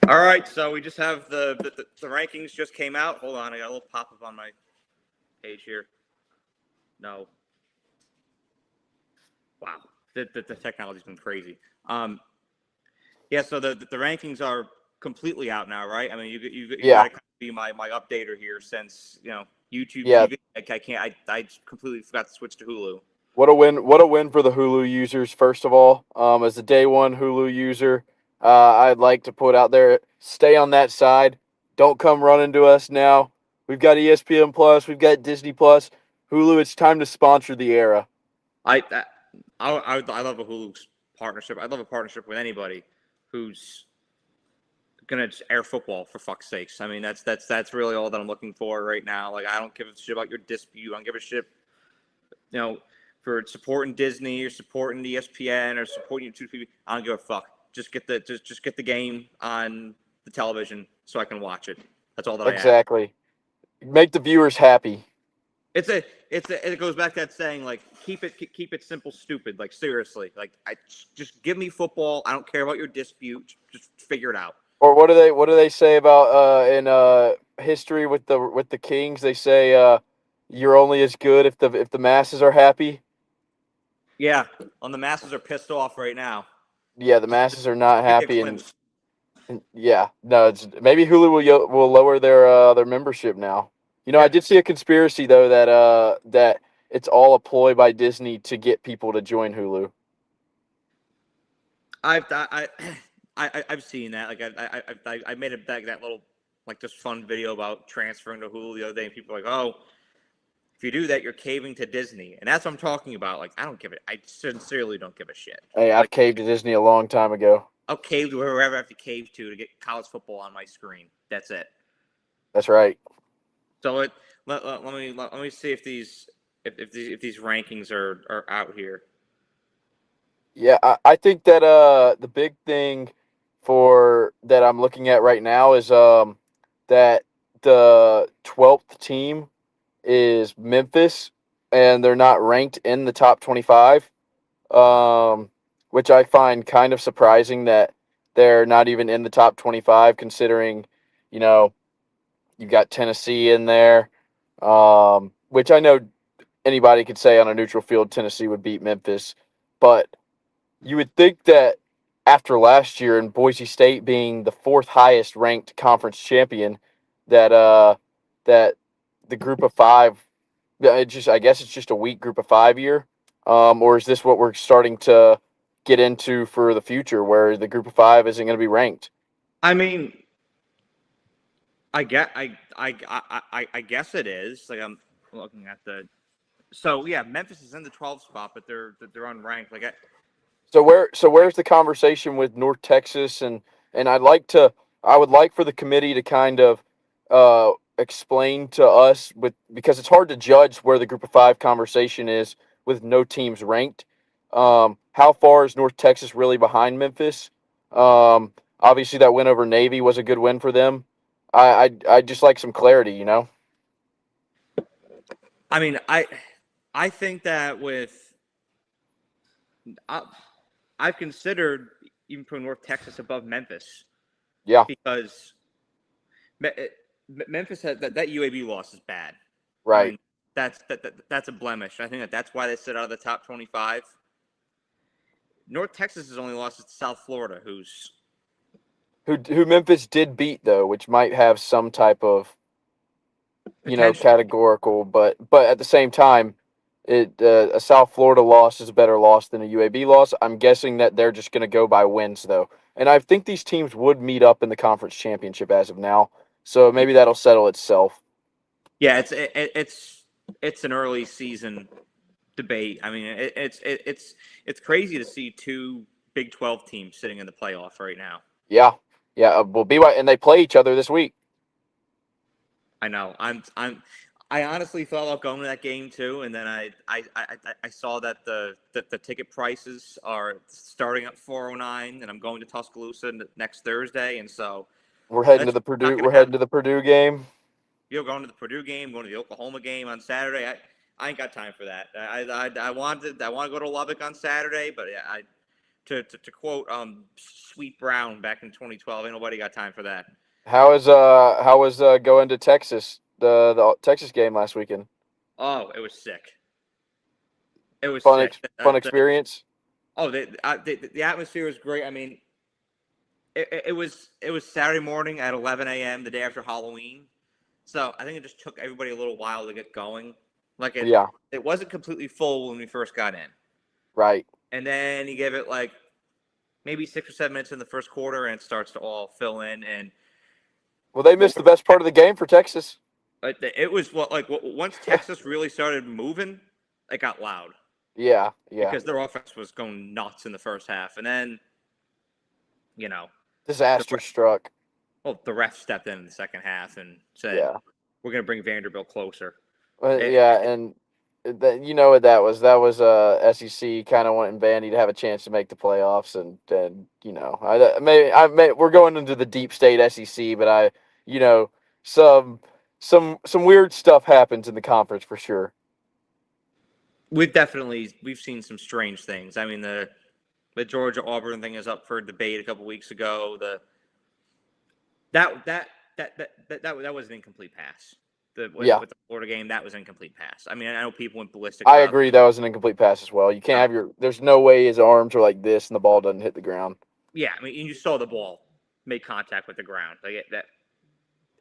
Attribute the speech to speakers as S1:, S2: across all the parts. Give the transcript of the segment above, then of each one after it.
S1: All right, so we just have the rankings just came out. Hold on, I got a little pop-up on my page here. No. Wow, the technology's been crazy. Yeah, so the rankings are completely out now, right? I mean, you got
S2: Yeah,
S1: to be my updater here since YouTube
S2: yeah.
S1: TV. I can't. I completely forgot to switch to Hulu.
S2: What a win! What a win for the Hulu users. First of all, as a day one Hulu user, I'd like to put out there: stay on that side. Don't come running to us now. We've got ESPN Plus. We've got Disney Plus. Hulu. It's time to sponsor the era.
S1: I I I love a Hulu partnership. I love a partnership with anybody who's gonna air football for fuck's sakes. I mean, that's really all that I'm looking for right now. Like, I don't give a shit about your dispute. I don't give a shit, you know, for supporting Disney or supporting ESPN or supporting YouTube. I don't give a fuck. Just get the game on the television so I can watch it. That's all that I ask.
S2: Exactly. Make the viewers happy.
S1: It goes back to that saying, like, keep it simple, stupid. Like, seriously, like, I just give me football. I don't care about your dispute. Just figure it out.
S2: Or what do they say about in history with the kings? They say you're only as good if the masses are happy.
S1: Yeah, on the masses are pissed off right now.
S2: Yeah, the masses are not
S1: Give me a
S2: happy,
S1: glimpse.
S2: and yeah, no, it's maybe Hulu will lower their membership now. I
S1: Yeah,
S2: did see a conspiracy though that it's all a ploy by Disney to get people to join Hulu.
S1: I've I, I've seen that. Like, I made that little, like, just fun video about transferring to Hulu the other day, and people are like, oh, if you do that, you're caving to Disney, and that's what I'm talking about. Like, I don't give it. I sincerely don't give a shit.
S2: Hey, I've
S1: Like,
S2: caved to Disney a long time ago.
S1: I'll cave to wherever I have to cave to get college football on my screen. That's it.
S2: That's right.
S1: So let me see if these rankings are out here.
S2: Yeah, I think that the big thing for that I'm looking at right now is that the 12th team is Memphis, and they're not ranked in the top 25, which I find kind of surprising that they're not even in the top 25, considering, you know, you've got Tennessee in there, which I know anybody could say on a neutral field Tennessee would beat Memphis, but you would think that after last year and Boise State being the fourth highest ranked conference champion, that that the group of five, I guess it's just a weak group of five year, or is this what we're starting to get into for the future, where the group of five isn't going to be ranked?
S1: I mean, I guess it is. Like, I'm looking at the. So yeah, Memphis is in the 12th spot, but they're unranked. Like,
S2: Where's the conversation with North Texas, and I would like for the committee to kind of explain to us, because it's hard to judge where the group of five conversation is with no teams ranked. How far is North Texas really behind Memphis? Obviously that win over Navy was a good win for them. I just like some clarity.
S1: I mean, I think that with I, I've considered even putting North Texas above Memphis
S2: Yeah,
S1: because Memphis had that UAB loss is bad. I
S2: right.
S1: mean, that's a blemish. I think that's why they sit out of the top 25. North Texas has only lost to South Florida, who's
S2: Who Memphis did beat though, which might have some type of
S1: potential.
S2: categorical, but at the same time, a South Florida loss is a better loss than a UAB loss. I'm guessing that they're just going to go by wins though, and I think these teams would meet up in the conference championship as of now. So maybe that'll settle itself.
S1: Yeah, it's an early season debate. I mean, it's crazy to see two Big 12 teams sitting in the playoff right now.
S2: Yeah, yeah. Well, BY and they play each other this week.
S1: I know. I honestly thought about going to that game too, and then I saw that the ticket prices are starting at 409, and I'm going to Tuscaloosa next Thursday, and so
S2: We're heading to
S1: that's
S2: the
S1: not
S2: Purdue.
S1: going
S2: We're
S1: to happen.
S2: heading to the Purdue game.
S1: Going to the Purdue game, going to the Oklahoma game on Saturday. I ain't got time for that. I want to go to Lubbock on Saturday, but to quote Sweet Brown back in 2012, ain't nobody got time for that.
S2: How was going to Texas the Texas game last weekend?
S1: Oh, it was sick. It was
S2: Fun
S1: sick.
S2: fun experience.
S1: The atmosphere was great. I mean, it was Saturday morning at 11 a.m. the day after Halloween, so I think it just took everybody a little while to get going. Like
S2: Yeah,
S1: it wasn't completely full when we first got in,
S2: right.
S1: and then you give it like maybe 6 or 7 minutes in the first quarter, and it starts to all fill in. And
S2: Well, they missed the best part of the game for Texas.
S1: it was once Texas really started moving, it got loud
S2: Yeah, yeah.
S1: because their offense was going nuts in the first half, and then you know the
S2: Disaster struck.
S1: the ref stepped in the second half and said,
S2: Yeah.
S1: "We're going to bring Vanderbilt closer."
S2: Yeah, and you know what that was? That was SEC kind of wanting Vandy to have a chance to make the playoffs, and we're going into the deep state SEC, but some some weird stuff happens in the conference for sure.
S1: We've seen some strange things. I mean, the Georgia Auburn thing is up for debate a couple weeks ago. That was an incomplete pass.
S2: Yeah,
S1: With the Florida game, that was an incomplete pass. I mean, I know people went ballistic
S2: I
S1: about
S2: agree. That was an incomplete pass as well. You can't
S1: no,
S2: have there's no way his arms are like this and the ball doesn't hit the ground.
S1: yeah. I mean, you saw the ball make contact with the ground.
S2: Yeah,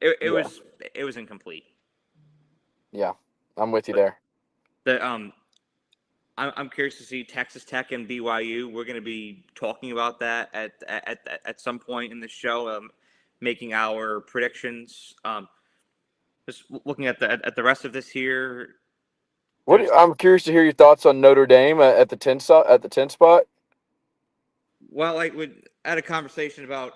S1: it was incomplete.
S2: yeah, I'm with you
S1: But
S2: there.
S1: the I'm curious to see Texas Tech and BYU. We're going to be talking about that at some point in the show, making our predictions. Just looking at the rest of this here, there's
S2: I'm curious to hear your thoughts on Notre Dame at the 10 spot.
S1: we had a conversation about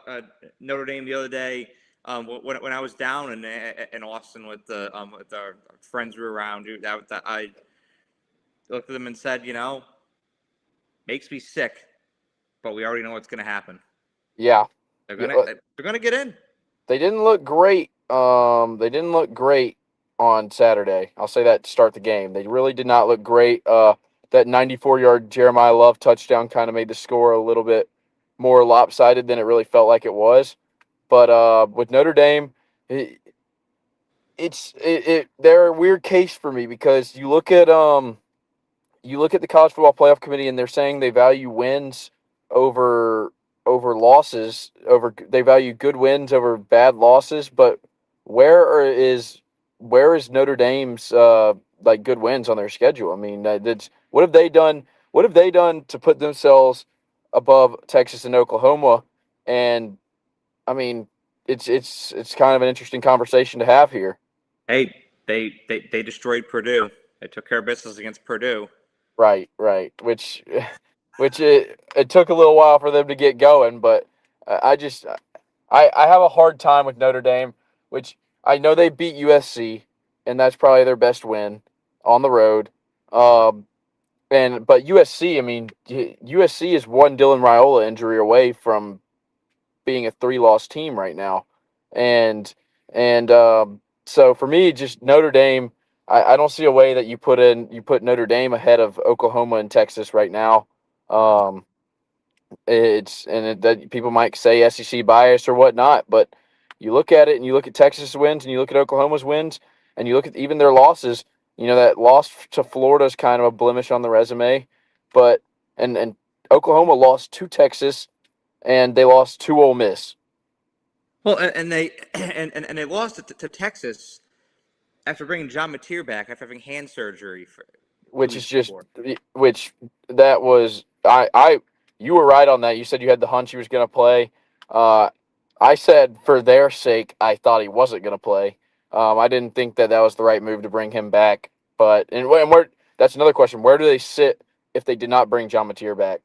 S1: Notre Dame the other day. When I was down in Austin with our friends who were around, that I looked at them and said, makes me sick, but we already know what's going to happen.
S2: Yeah,
S1: They're
S2: yeah,
S1: gonna they're gonna get in.
S2: they didn't look great. They didn't look great on Saturday. I'll say that to start the game. They really did not look great. That 94-yard Jeremiah Love touchdown kind of made the score a little bit more lopsided than it really felt like it was. But with Notre Dame, they're a weird case for me because you look at the college football playoff committee and they're saying they value wins over losses, over they value good wins over bad losses, but where is Notre Dame's like good wins on their schedule? I mean, what have they done? What have they done to put themselves above Texas and Oklahoma? And I mean, it's kind of an interesting conversation to have here.
S1: Hey, they destroyed Purdue. They took care of business against Purdue.
S2: Right, right. Which it took a little while for them to get going, but I just I have a hard time with Notre Dame, which I know they beat USC, and that's probably their best win on the road. Um, but USC, I mean, USC is one Dylan Raiola injury away from being a 3-loss team right now, and so for me, just Notre Dame. I don't see a way that you put Notre Dame ahead of Oklahoma and Texas right now. Um, that people might say SEC bias or whatnot, but you look at it and you look at Texas wins and you look at Oklahoma's wins and you look at even their losses. You know that loss to Florida is kind of a blemish on the resume, but and Oklahoma lost to Texas and they lost to Ole Miss,
S1: Well, and they and they lost to Texas after bringing John Mateer back after having hand surgery for two
S2: which is
S1: weeks
S2: just
S1: before.
S2: which that was I you were right on that. You said you had the hunch he was going to play. Uh, I said for their sake, I thought he wasn't going to play. I didn't think that was the right move to bring him back. But and where that's another question. Where do they sit if they did not bring John Mateer back?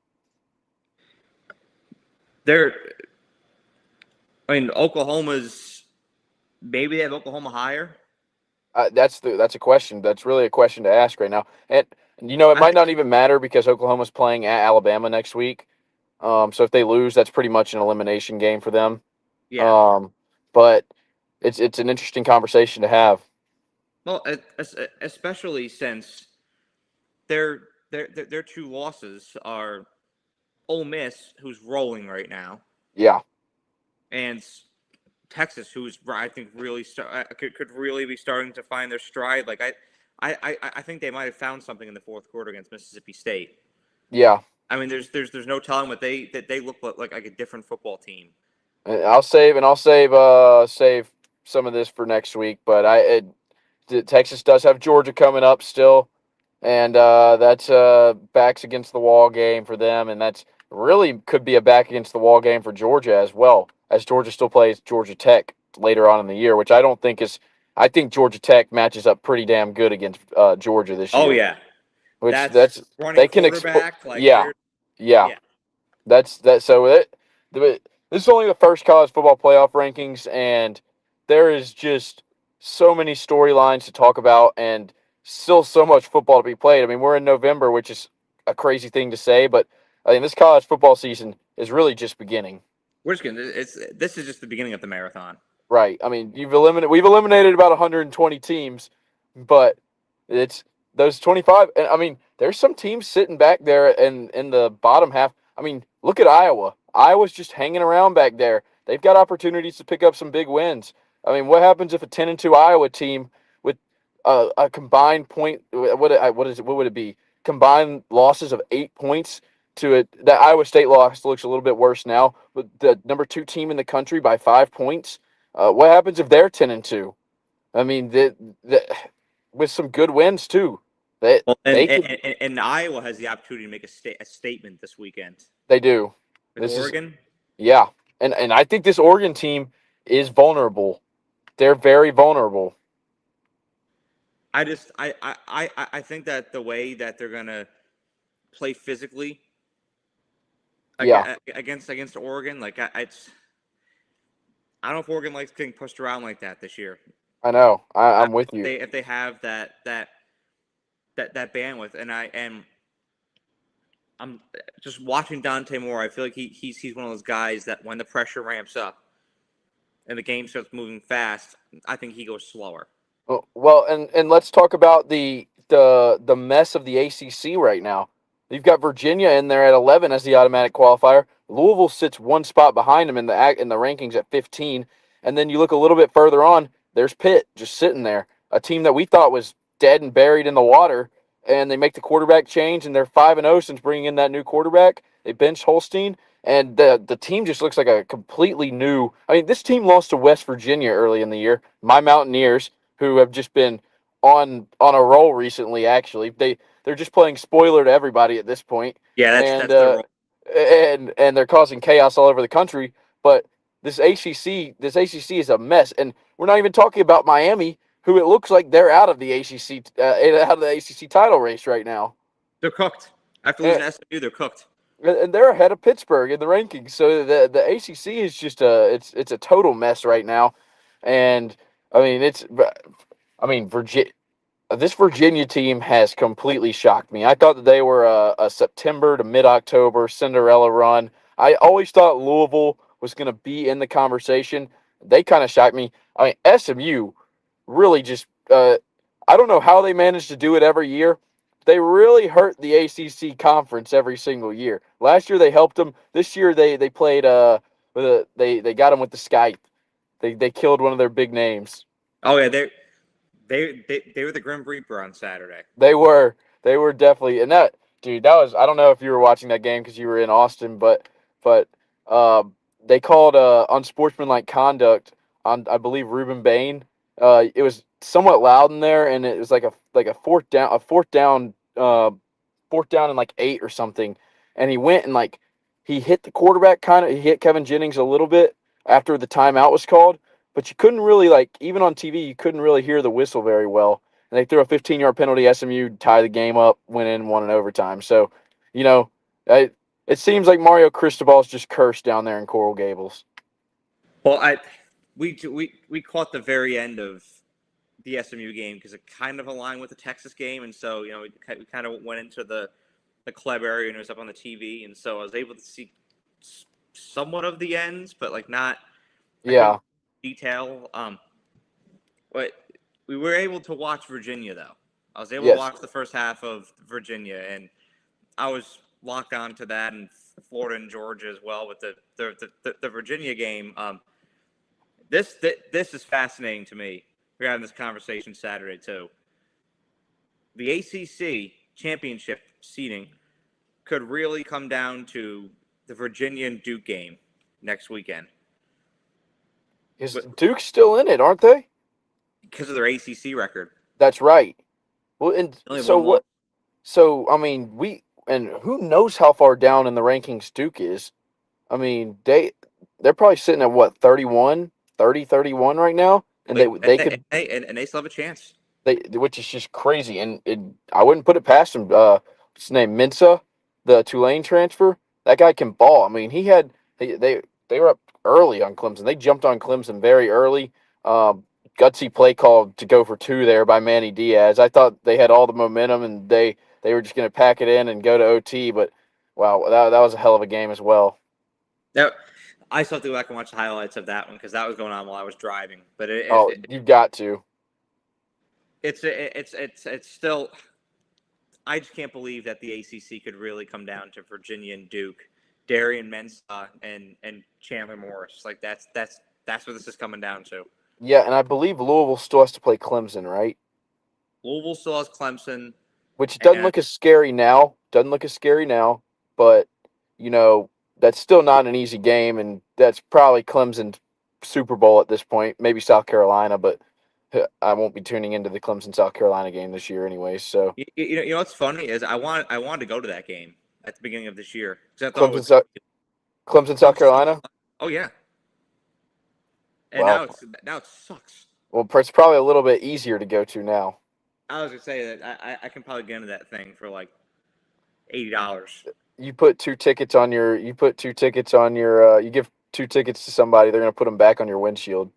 S1: They're, I mean, Oklahoma's maybe they have Oklahoma higher.
S2: That's a question. That's really a question to ask right now. And it
S1: I
S2: might not even matter because Oklahoma's playing at Alabama next week. So if they lose, that's pretty much an elimination game for them.
S1: yeah.
S2: Um, but it's an interesting conversation to have.
S1: Well, especially since their two losses are Ole Miss, who's rolling right now,
S2: Yeah.
S1: and Texas, who's I think really could really be starting to find their stride. Like I think they might have found something in the fourth quarter against Mississippi State.
S2: Yeah.
S1: I mean, there's no telling, but they look like a different football team.
S2: I'll save some of this for next week, but Texas does have Georgia coming up still, and that's backs against the wall game for them, and that's really could be a back against the wall game for Georgia as well, as Georgia still plays Georgia Tech later on in the year, which I don't think is. I think Georgia Tech matches up pretty damn good against Georgia this
S1: Oh
S2: year,
S1: yeah,
S2: which
S1: that's
S2: that's
S1: running
S2: they can expo.
S1: quarterback. Like
S2: Yeah,
S1: they're
S2: yeah.
S1: yeah.
S2: That's that. So this is only the first college football playoff rankings, and there is just so many storylines to talk about, and still so much football to be played. I mean, we're in November, which is a crazy thing to say, but I mean, this college football season is really just beginning.
S1: We're just gonna. This is just the beginning of the marathon.
S2: Right. I mean, we've eliminated about 120 teams, but it's those 25. And I mean, there's some teams sitting back there in the bottom half. I mean, look at Iowa. Iowa's just hanging around back there. They've got opportunities to pick up some big wins. I mean, what happens if a 10-2 Iowa team with a combined point? What would it be? Combined losses of 8 points to it. That Iowa State loss looks a little bit worse now, but the number 2 team in the country by 5 points. What happens if they're 10-2? I mean, with some good wins too, they
S1: Well,
S2: they could
S1: and Iowa has the opportunity to make a statement this weekend
S2: they do.
S1: with
S2: This is
S1: Oregon.
S2: yeah, and I think this Oregon team is vulnerable. They're very vulnerable.
S1: I just I think that the way that they're gonna play physically
S2: Yeah,
S1: against Oregon, like I don't know if Oregon likes getting pushed around like that this year.
S2: I know.
S1: I don't
S2: I'm with
S1: know
S2: you.
S1: if they have that bandwidth, and I'm just watching Dante Moore. I feel like he's one of those guys that when the pressure ramps up and the game starts moving fast, I think he goes slower.
S2: Well, and let's talk about the mess of the ACC right now. You've got Virginia in there at 11 as the automatic qualifier. Louisville sits one spot behind them in the rankings at 15, and then you look a little bit further on. There's Pitt just sitting there, a team that we thought was dead and buried in the water, and they make the quarterback change, and they're 5-0 since bringing in that new quarterback. They bench Holstein, and the team just looks like a completely new. I mean, this team lost to West Virginia early in the year. My Mountaineers, who have just been on a roll recently. Actually, they're just playing spoiler to everybody at this point,
S1: Yeah,
S2: and
S1: that's their role.
S2: and they're causing chaos all over the country. But this ACC is a mess, and we're not even talking about Miami, who it looks like they're out of the ACC out of the ACC title race right now.
S1: They're cooked after
S2: And,
S1: losing to SMU. They're cooked.
S2: and they're ahead of Pittsburgh in the rankings. So the ACC is just it's a total mess right now, and I mean Virginia. This Virginia team has completely shocked me. I thought that they were a September to mid-October Cinderella run. I always thought Louisville was going to be in the conversation. They kind of shocked me. I mean, SMU really just I don't know how they managed to do it every year. They really hurt the ACC conference every single year. Last year they helped them. This year they played they got them with the Skype. They killed one of their big names.
S1: Oh yeah, they were the Grim Reaper on Saturday.
S2: They were definitely, and that dude, that was, I don't know if you were watching that game because you were in Austin, but uh, they called unsportsmanlike conduct on, I believe, Ruben Bain. It was somewhat loud in there, and it was like a fourth down and like 8 or something, and he went and like he hit the quarterback he hit Kevin Jennings a little bit after the timeout was called, but you couldn't really, like, even on TV you couldn't really hear the whistle very well. And they threw a 15-yard penalty. SMU tied the game up, went in, won in overtime. So, you know, it seems like Mario Cristobal's just cursed down there in Coral Gables.
S1: Well, we caught the very end of the SMU game because it kind of aligned with the Texas game, and so we kind of went into the club area and it was up on the TV, and so I was able to see somewhat of the ends, but like not. I couldn't
S2: Yeah.
S1: detail. But we were able to watch Virginia though. I was able to
S2: Yes.
S1: watch the first half of Virginia, and I was locked on to that. And Florida and Georgia as well with the Virginia game. This is fascinating to me. We're having this conversation Saturday too. The ACC championship seeding could really come down to the Virginia and Duke game next weekend.
S2: Is Duke still in it, aren't they?
S1: Because of their ACC record.
S2: That's right. Well, and
S1: Only
S2: so
S1: one
S2: what? So I mean, who knows how far down in the rankings Duke is? I mean, they're probably sitting at what 31, 30, 31 right now, and they could
S1: and they still have a chance.
S2: which is just crazy, and I wouldn't put it past him. What's his name? Mensah, the Tulane transfer. That guy can ball. I mean, they were up early on Clemson. They jumped on Clemson very early. Gutsy play call to go for 2 there by Manny Diaz. I thought they had all the momentum and they were just going to pack it in and go to OT. But wow, that was a hell of a game as well.
S1: Now, I still have to go back and watch the highlights of that one because that was going on while I was driving. But
S2: you've got to.
S1: It's still. I just can't believe that the ACC could really come down to Virginia and Duke, Darian Mensah and Chandler Morris. Like that's what this is coming down to.
S2: Yeah, and I believe Louisville still has to play Clemson, right?
S1: Louisville still has Clemson,
S2: which doesn't look as scary now. But that's still not an easy game, and that's probably Clemson's Super Bowl at this point. Maybe South Carolina, but I won't be tuning into the Clemson-South Carolina game this year anyway. So
S1: you know what's funny is I wanted to go to that game at the beginning of this year because I thought
S2: Clemson, South Carolina.
S1: Oh yeah, and
S2: wow.
S1: now it sucks.
S2: Well, it's probably a little bit easier to go to now.
S1: I was gonna say that I can probably get into that thing for like $80.
S2: You put 2 tickets on your. You give 2 tickets to somebody. They're gonna put them back on your windshield.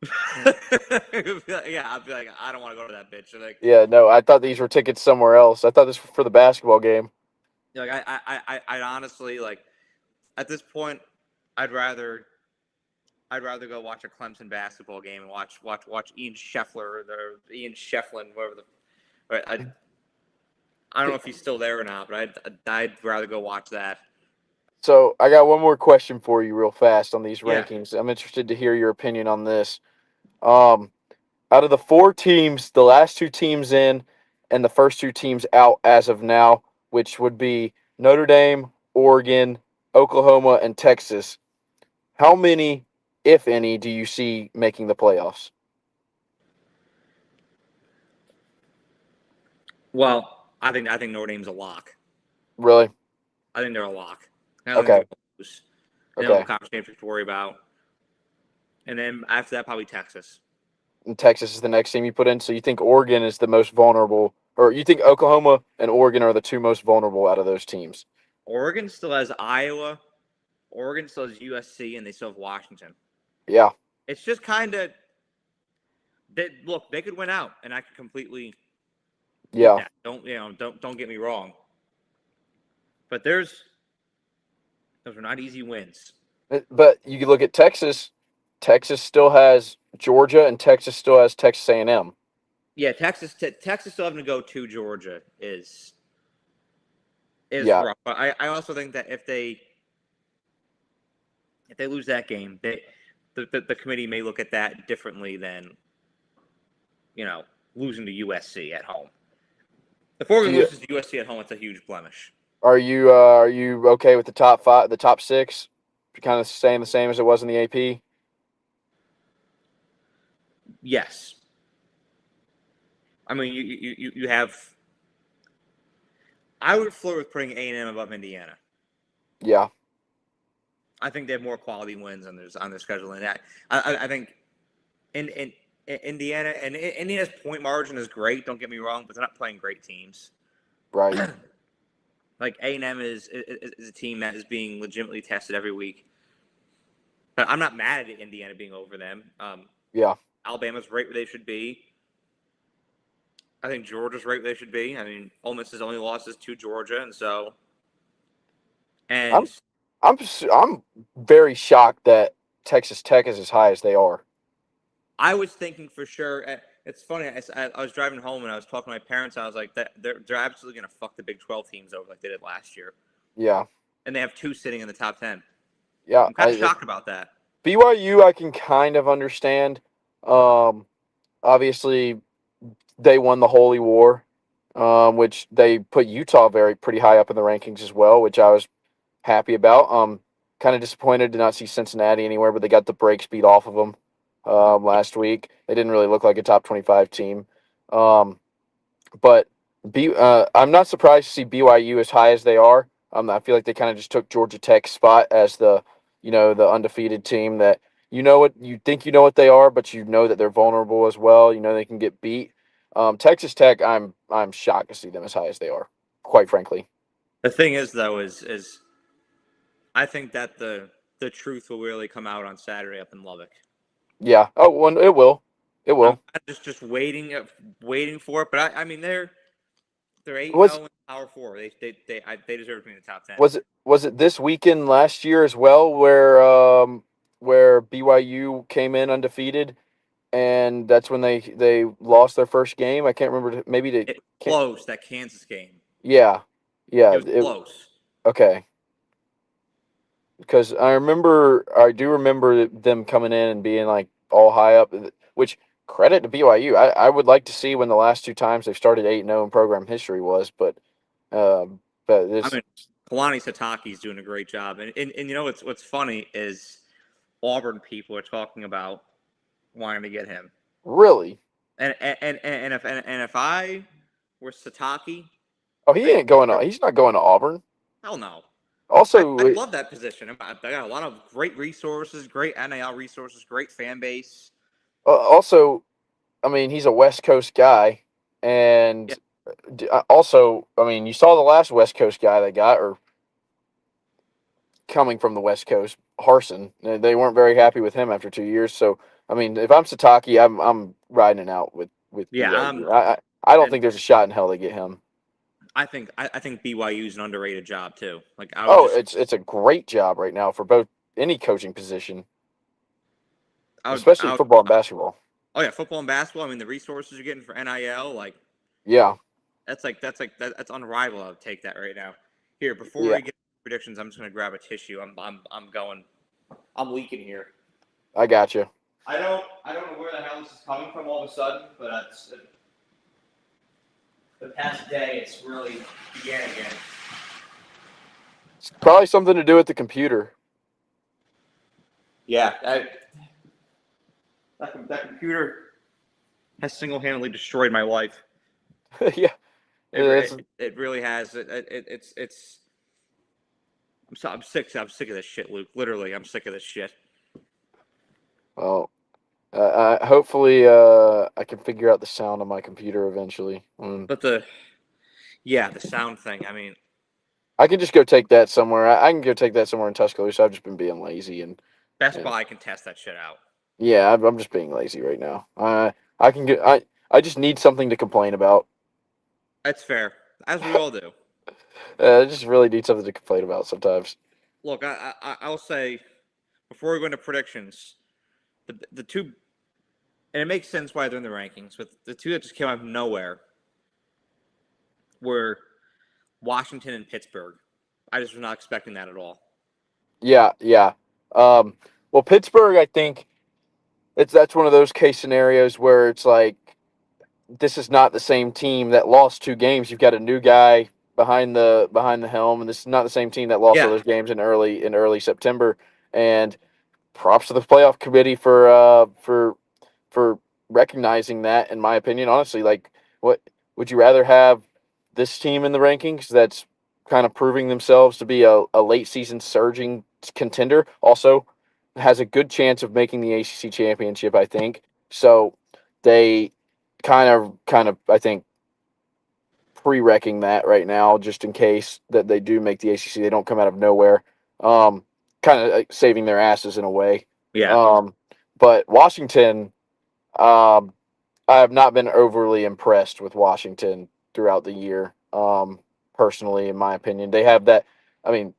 S1: Yeah, I'd be like, I don't want to go to that bitch. Like,
S2: yeah, no, I thought these were tickets somewhere else. I thought this was for the basketball game.
S1: Like, I honestly like, at this point, I'd rather go watch a Clemson basketball game and watch Ian Scheffler or Ian Shefflin, whatever the. I don't know if he's still there or not, but I'd rather go watch that.
S2: So I got one more question for you, real fast, on these rankings. I'm interested to hear your opinion on this. Out of the 4 teams, the last 2 teams in, and the first 2 teams out as of now, which would be Notre Dame, Oregon, Oklahoma, and Texas. How many, if any, do you see making the playoffs?
S1: Well, I think Notre Dame's a lock.
S2: Really?
S1: I think they're a lock.
S2: Okay.
S1: They don't have a conference championship to worry about. And then after that, probably Texas.
S2: And Texas is the next team you put in. So you think Oregon is the most vulnerable, or you think Oklahoma and Oregon are the 2 most vulnerable out of those teams?
S1: Oregon still has Iowa. Oregon still has USC, and they still have Washington.
S2: Yeah.
S1: It's just kind of look. They could win out, and I could completely.
S2: Yeah.
S1: Don't get me wrong. But those are not easy wins.
S2: But you can look at Texas. Texas still has Georgia, and Texas still has Texas A&M.
S1: Yeah, Texas still having to go to Georgia is rough. But I also think that if they lose that game, the committee may look at that differently than losing to USC at home. If Oregon loses to USC at home, it's a huge blemish.
S2: Are you okay with the top 5, the top 6, kind of staying the same as it was in the AP?
S1: Yes. I mean, you have. I would flirt with putting A&M above Indiana.
S2: Yeah.
S1: I think they have more quality wins on their schedule than that. I think in Indiana and Indiana's point margin is great. Don't get me wrong, but they're not playing great teams.
S2: Right.
S1: Like A&M is a team that is being legitimately tested every week. But I'm not mad at Indiana being over them.
S2: Yeah.
S1: Alabama's right where they should be. I think Georgia's right where they should be. I mean, Ole Miss's only losses to Georgia, and so. And
S2: I'm very shocked that Texas Tech is as high as they are.
S1: I was thinking for sure. It's funny. I was driving home and I was talking to my parents. And I was like, they're absolutely gonna fuck the Big 12 teams over like they did last year.
S2: Yeah.
S1: and they have 2 sitting in the top 10.
S2: Yeah,
S1: I'm kind of shocked about that.
S2: BYU I can kind of understand. Obviously, they won the Holy War, which they put Utah pretty high up in the rankings as well, which I was happy about. Kind of disappointed to not see Cincinnati anywhere, but they got the brakes beat off of them last week. They didn't really look like a top 25 team. But I'm not surprised to see BYU as high as they are. I feel like they kind of just took Georgia Tech's spot as the undefeated team that what you think what they are, but that they're vulnerable as well. They can get beat. Texas Tech, I'm shocked to see them as high as they are, quite frankly.
S1: The thing is, though, is I think that the truth will really come out on Saturday up in Lubbock.
S2: Yeah. Oh, well, it will. It will.
S1: I'm just waiting for it. But I mean, they're 8-0 in Power 4. They deserve to be in the top 10.
S2: Was it this weekend last year as well where BYU came in undefeated, and that's when they lost their first game? I can't remember. Maybe they
S1: close that Kansas game.
S2: Yeah.
S1: It was close.
S2: Okay. Because I do remember them coming in and being like all high up, which credit to BYU. I would like to see when the last 2 times they've started 8-0 in program history was, but this.
S1: I mean, Kalani Sitake's doing a great job, and what's funny is Auburn people are talking about wanting to get him.
S2: Really?
S1: And if I were Sitake,
S2: he's not going to Auburn.
S1: Hell no.
S2: Also,
S1: I love that position. I got a lot of great resources, great NIL resources, great fan base.
S2: Also, I mean, he's a West Coast guy, and also, I mean, you saw the last West Coast guy they got, or coming from the West Coast, Harsin. They weren't very happy with him after 2 years. So, I mean, if I'm Sitake, I'm riding it out with BYU. I don't think there's a shot in hell they get him.
S1: I think BYU is an underrated job too.
S2: It's a great job right now for both any coaching position, especially football and basketball.
S1: Oh yeah, football and basketball. I mean, the resources you're getting for NIL, that's unrivaled. I would take that right now. Here, before we get predictions, I'm just gonna grab a tissue. I'm leaking here.
S2: I got you.
S1: I don't know where the hell this is coming from all of a sudden, but the past day it's really began again.
S2: It's probably something to do with the computer.
S1: Yeah, that computer has single-handedly destroyed my life.
S2: Yeah,
S1: it really has. It's. I'm sick of this shit, Luke. Literally, I'm sick of this shit.
S2: Well, hopefully, I can figure out the sound on my computer eventually.
S1: But the sound thing. I mean,
S2: I can just go take that somewhere. I can go take that somewhere in Tuscaloosa. I've just been being lazy and
S1: Best Buy can test that shit out.
S2: Yeah, I'm just being lazy right now. I just need something to complain about.
S1: That's fair, as we all do.
S2: I just really need something to complain about sometimes.
S1: Look, I'll say before we go into predictions, the 2, and it makes sense why they're in the rankings, but the 2 that just came out of nowhere were Washington and Pittsburgh. I just was not expecting that at all.
S2: Yeah. Well, Pittsburgh, I think that's one of those case scenarios where it's like this is not the same team that lost 2 games. You've got a new guy behind the helm, and this is not the same team that lost all those games in early September. And props to the playoff committee for recognizing that. In my opinion, honestly, like, what would you rather have this team in the rankings that's kind of proving themselves to be a late season surging contender? Also, has a good chance of making the ACC championship, I think. So they kind of I think pre-wrecking that right now, just in case that they do make the ACC, they don't come out of nowhere. Kind of saving their asses in a way.
S1: Yeah.
S2: But Washington, I have not been overly impressed with Washington throughout the year. Personally, in my opinion, they have that. I mean,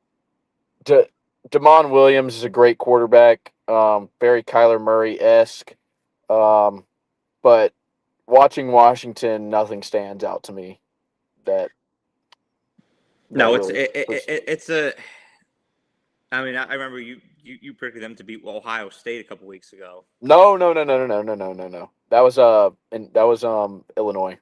S2: Damon Williams is a great quarterback, very Kyler Murray-esque. But watching Washington, nothing stands out to me.
S1: No, it's a I mean, I remember you predicted them to beat Ohio State a couple weeks ago.
S2: No, no, no, no, no, no, no, no, no. That was Illinois.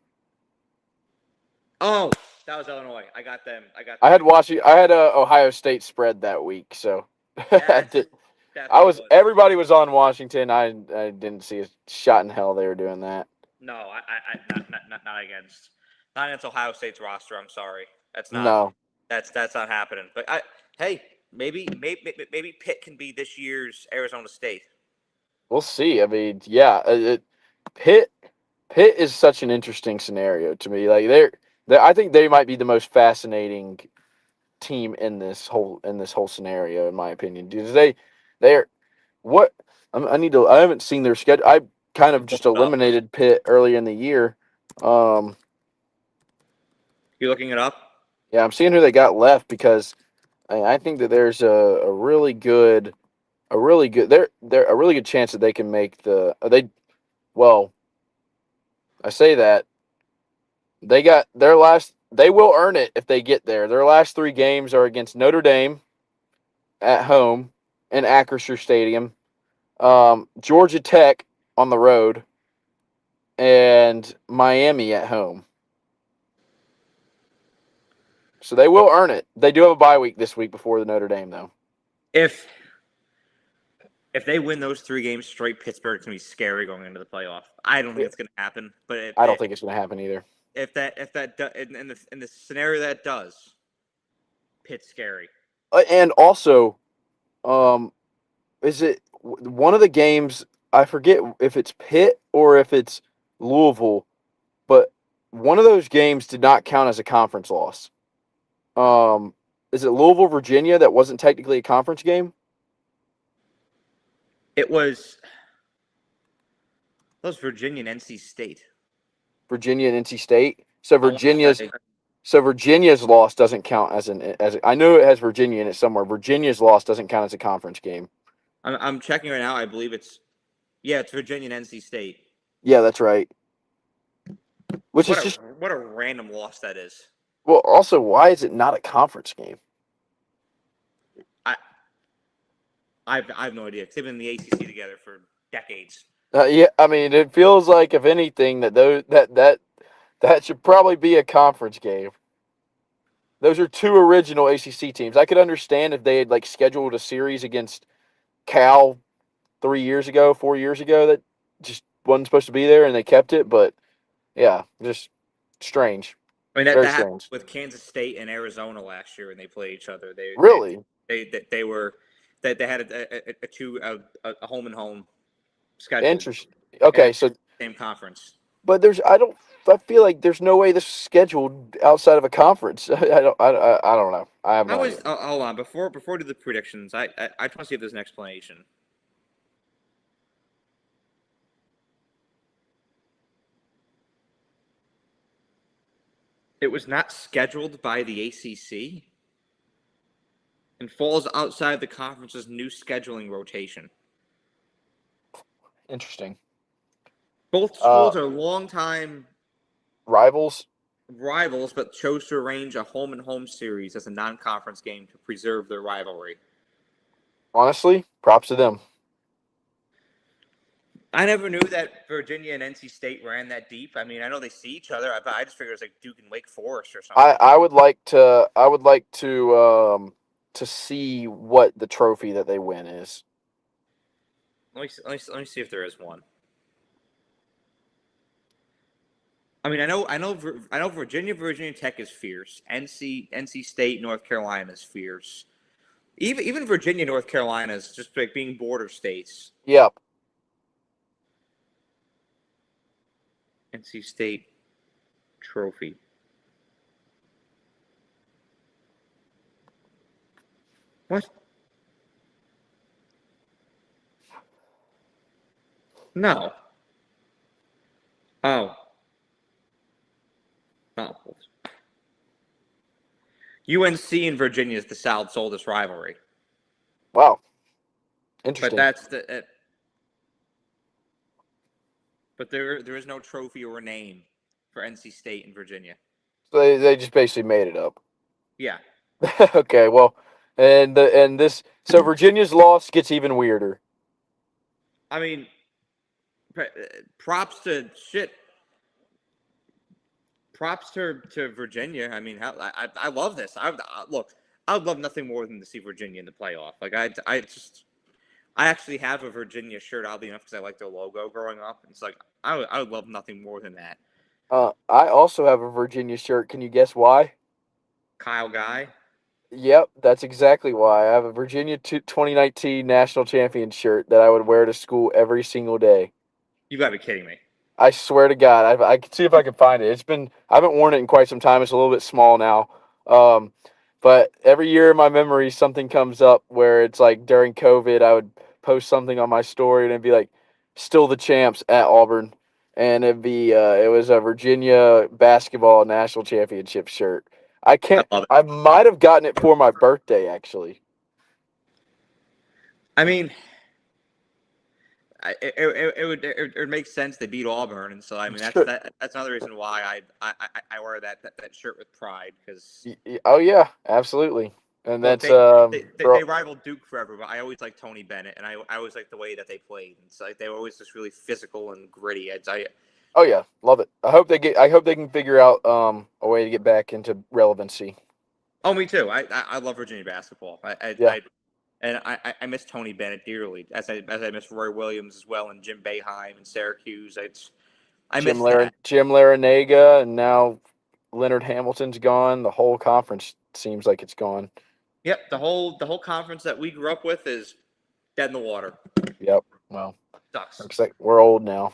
S1: Oh, that was Illinois. I got them. I got
S2: I
S1: them
S2: had
S1: mixed.
S2: watching. I had a Ohio State spread that week, so I
S1: That's
S2: did.
S1: that's
S2: I
S1: what it
S2: was
S1: was.
S2: everybody was on Washington. I didn't see a shot in hell they were doing that.
S1: No, not against Ohio State's roster. I'm sorry.
S2: No,
S1: That's not happening. But hey, maybe Pitt can be this year's Arizona State.
S2: we'll see. I mean, yeah, Pitt Pitt is such an interesting scenario to me. Like I think they might be the most fascinating team in this whole scenario, in my opinion. Because they're what I need to. I haven't seen their schedule. I kind of
S1: Pull
S2: just
S1: it up.
S2: eliminated Pitt early in the year. Um,
S1: You looking it up?
S2: yeah, I'm seeing who they got left because I think that there's a really good they're a really good chance that they can make the they well I say that they got their last they will earn it if they get there. Their last three games are against Notre Dame at home in Acrisure Stadium, Georgia Tech on the road, and Miami at home. So they will earn it. They do have a bye week this week before the Notre Dame though.
S1: If if they win those 3 games straight, Pittsburgh's gonna be scary going into the playoff. I don't think it's gonna happen, but
S2: I don't think it's going to happen either.
S1: in the scenario that does, Pitt's scary.
S2: And also, um, is it one of the games? I forget if it's Pitt or if it's Louisville, but one of those games did not count as a conference loss. Is it Louisville, Virginia? That wasn't technically a conference game.
S1: It was those Virginia and NC State.
S2: Virginia and NC State. So
S1: I want to say
S2: Virginia's loss doesn't count I know it has Virginia in it somewhere. Virginia's loss doesn't count as a conference game.
S1: I'm checking right now. I believe it's Virginia and NC State.
S2: Yeah, that's right. Which is just
S1: What a random loss that is.
S2: well. Also, why is it not a conference game?
S1: I I have no idea. 'Cause they've been in the ACC together for decades.
S2: Yeah, I mean, it feels like if anything that should probably be a conference game. Those are two original ACC teams. I could understand if they had like scheduled a series against Cal 3 years ago, 4 years ago that just wasn't supposed to be there and they kept it. But yeah, just strange,
S1: I mean
S2: very
S1: that happened
S2: strange.
S1: with Kansas State and Arizona last year when they played each other.
S2: Really
S1: They were they had a home and home schedule.
S2: interesting.
S1: They had
S2: Okay,
S1: the
S2: so
S1: same conference.
S2: but I feel like there's no way this is scheduled outside of a conference. I don't know. I have
S1: I
S2: no
S1: was
S2: idea.
S1: hold on before I do the predictions. I just want to see if there's an explanation. It was not scheduled by the ACC and falls outside the conference's new scheduling rotation.
S2: Interesting.
S1: Both schools are longtime
S2: Rivals.
S1: rivals, but chose to arrange a home and home series as a non-conference game to preserve their rivalry.
S2: Honestly, props to them.
S1: I never knew that Virginia and NC State ran that deep. I mean, I know they see each other. I just figured it was like Duke and Wake Forest or something.
S2: I would like to see what the trophy that they win is.
S1: Let me see if there is one. I mean, I know Virginia Tech is fierce. NC State, North Carolina is fierce. Even Virginia, North Carolina is just like being border states.
S2: Yep.
S1: NC State trophy. What? No. Oh. Oh. UNC and Virginia is the South's oldest rivalry.
S2: Wow.
S1: But
S2: Interesting.
S1: that's the. But there is no trophy or name for NC State and Virginia.
S2: So they just basically made it up.
S1: Yeah.
S2: Okay. Well, And this so Virginia's loss gets even weirder.
S1: I mean, props to shit. Props to Virginia. I mean, I love this. Look, I would love nothing more than to see Virginia in the playoff. Like I actually have a Virginia shirt, oddly enough, because I like their logo growing up. And it's like I would love nothing more than that.
S2: I also have a Virginia shirt. Can you guess why?
S1: Kyle Guy,
S2: Yep, that's exactly why. I have a Virginia 2019 national champion shirt that I would wear to school every single day.
S1: you gotta be kidding me.
S2: I swear to God, I can see if I can find it. I haven't worn it in quite some time. It's a little bit small now. Um, but every year in my memory, something comes up where it's like during COVID, I would post something on my story and it'd be like, "Still the champs at Auburn," and it was a Virginia basketball national championship shirt.
S1: I love it.
S2: I might have gotten it for my birthday actually.
S1: I mean, it would make sense they beat Auburn, and so I mean
S2: Sure.
S1: that's another reason why I wear that shirt with pride because
S2: Oh yeah, absolutely. And
S1: look
S2: that's
S1: they rivaled Duke forever, but I always liked Tony Bennett, and I always liked the way that they played. It's like they were always just really physical and gritty.
S2: Oh yeah, love it. I hope they can figure out a way to get back into relevancy.
S1: Oh, me too. I love Virginia basketball.
S2: Yeah.
S1: I miss Tony Bennett dearly, as I miss Roy Williams as well, and Jim Boeheim and Syracuse. I miss that.
S2: Jim Larinaga, and now Leonard Hamilton's gone. The whole conference seems like it's gone.
S1: Yep, the whole conference that we grew up with is dead in the water.
S2: Yep. Well,
S1: Sucks.
S2: looks like we're old now.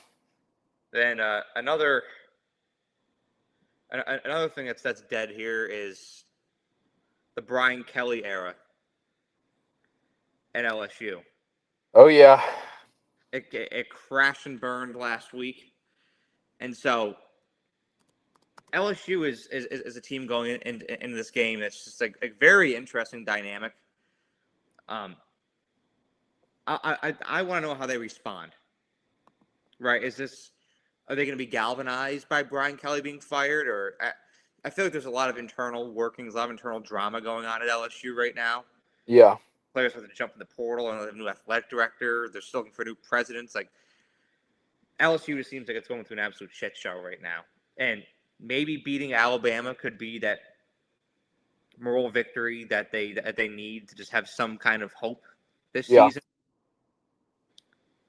S1: Then another thing that's dead here is the Brian Kelly era at LSU.
S2: Oh yeah.
S1: It crashed and burned last week, and so LSU is a team going into this game that's just like a very interesting dynamic. Um, I want to know how they respond. Right? Are they going to be galvanized by Brian Kelly being fired, or I feel like there's a lot of internal workings, a lot of internal drama going on at LSU right now.
S2: Yeah.
S1: Players have to jump in the portal, and a new athletic director. They're still looking for new presidents. Like LSU just seems like it's going through an absolute shit show right now, and maybe beating Alabama could be that moral victory that they need to just have some kind of hope this season.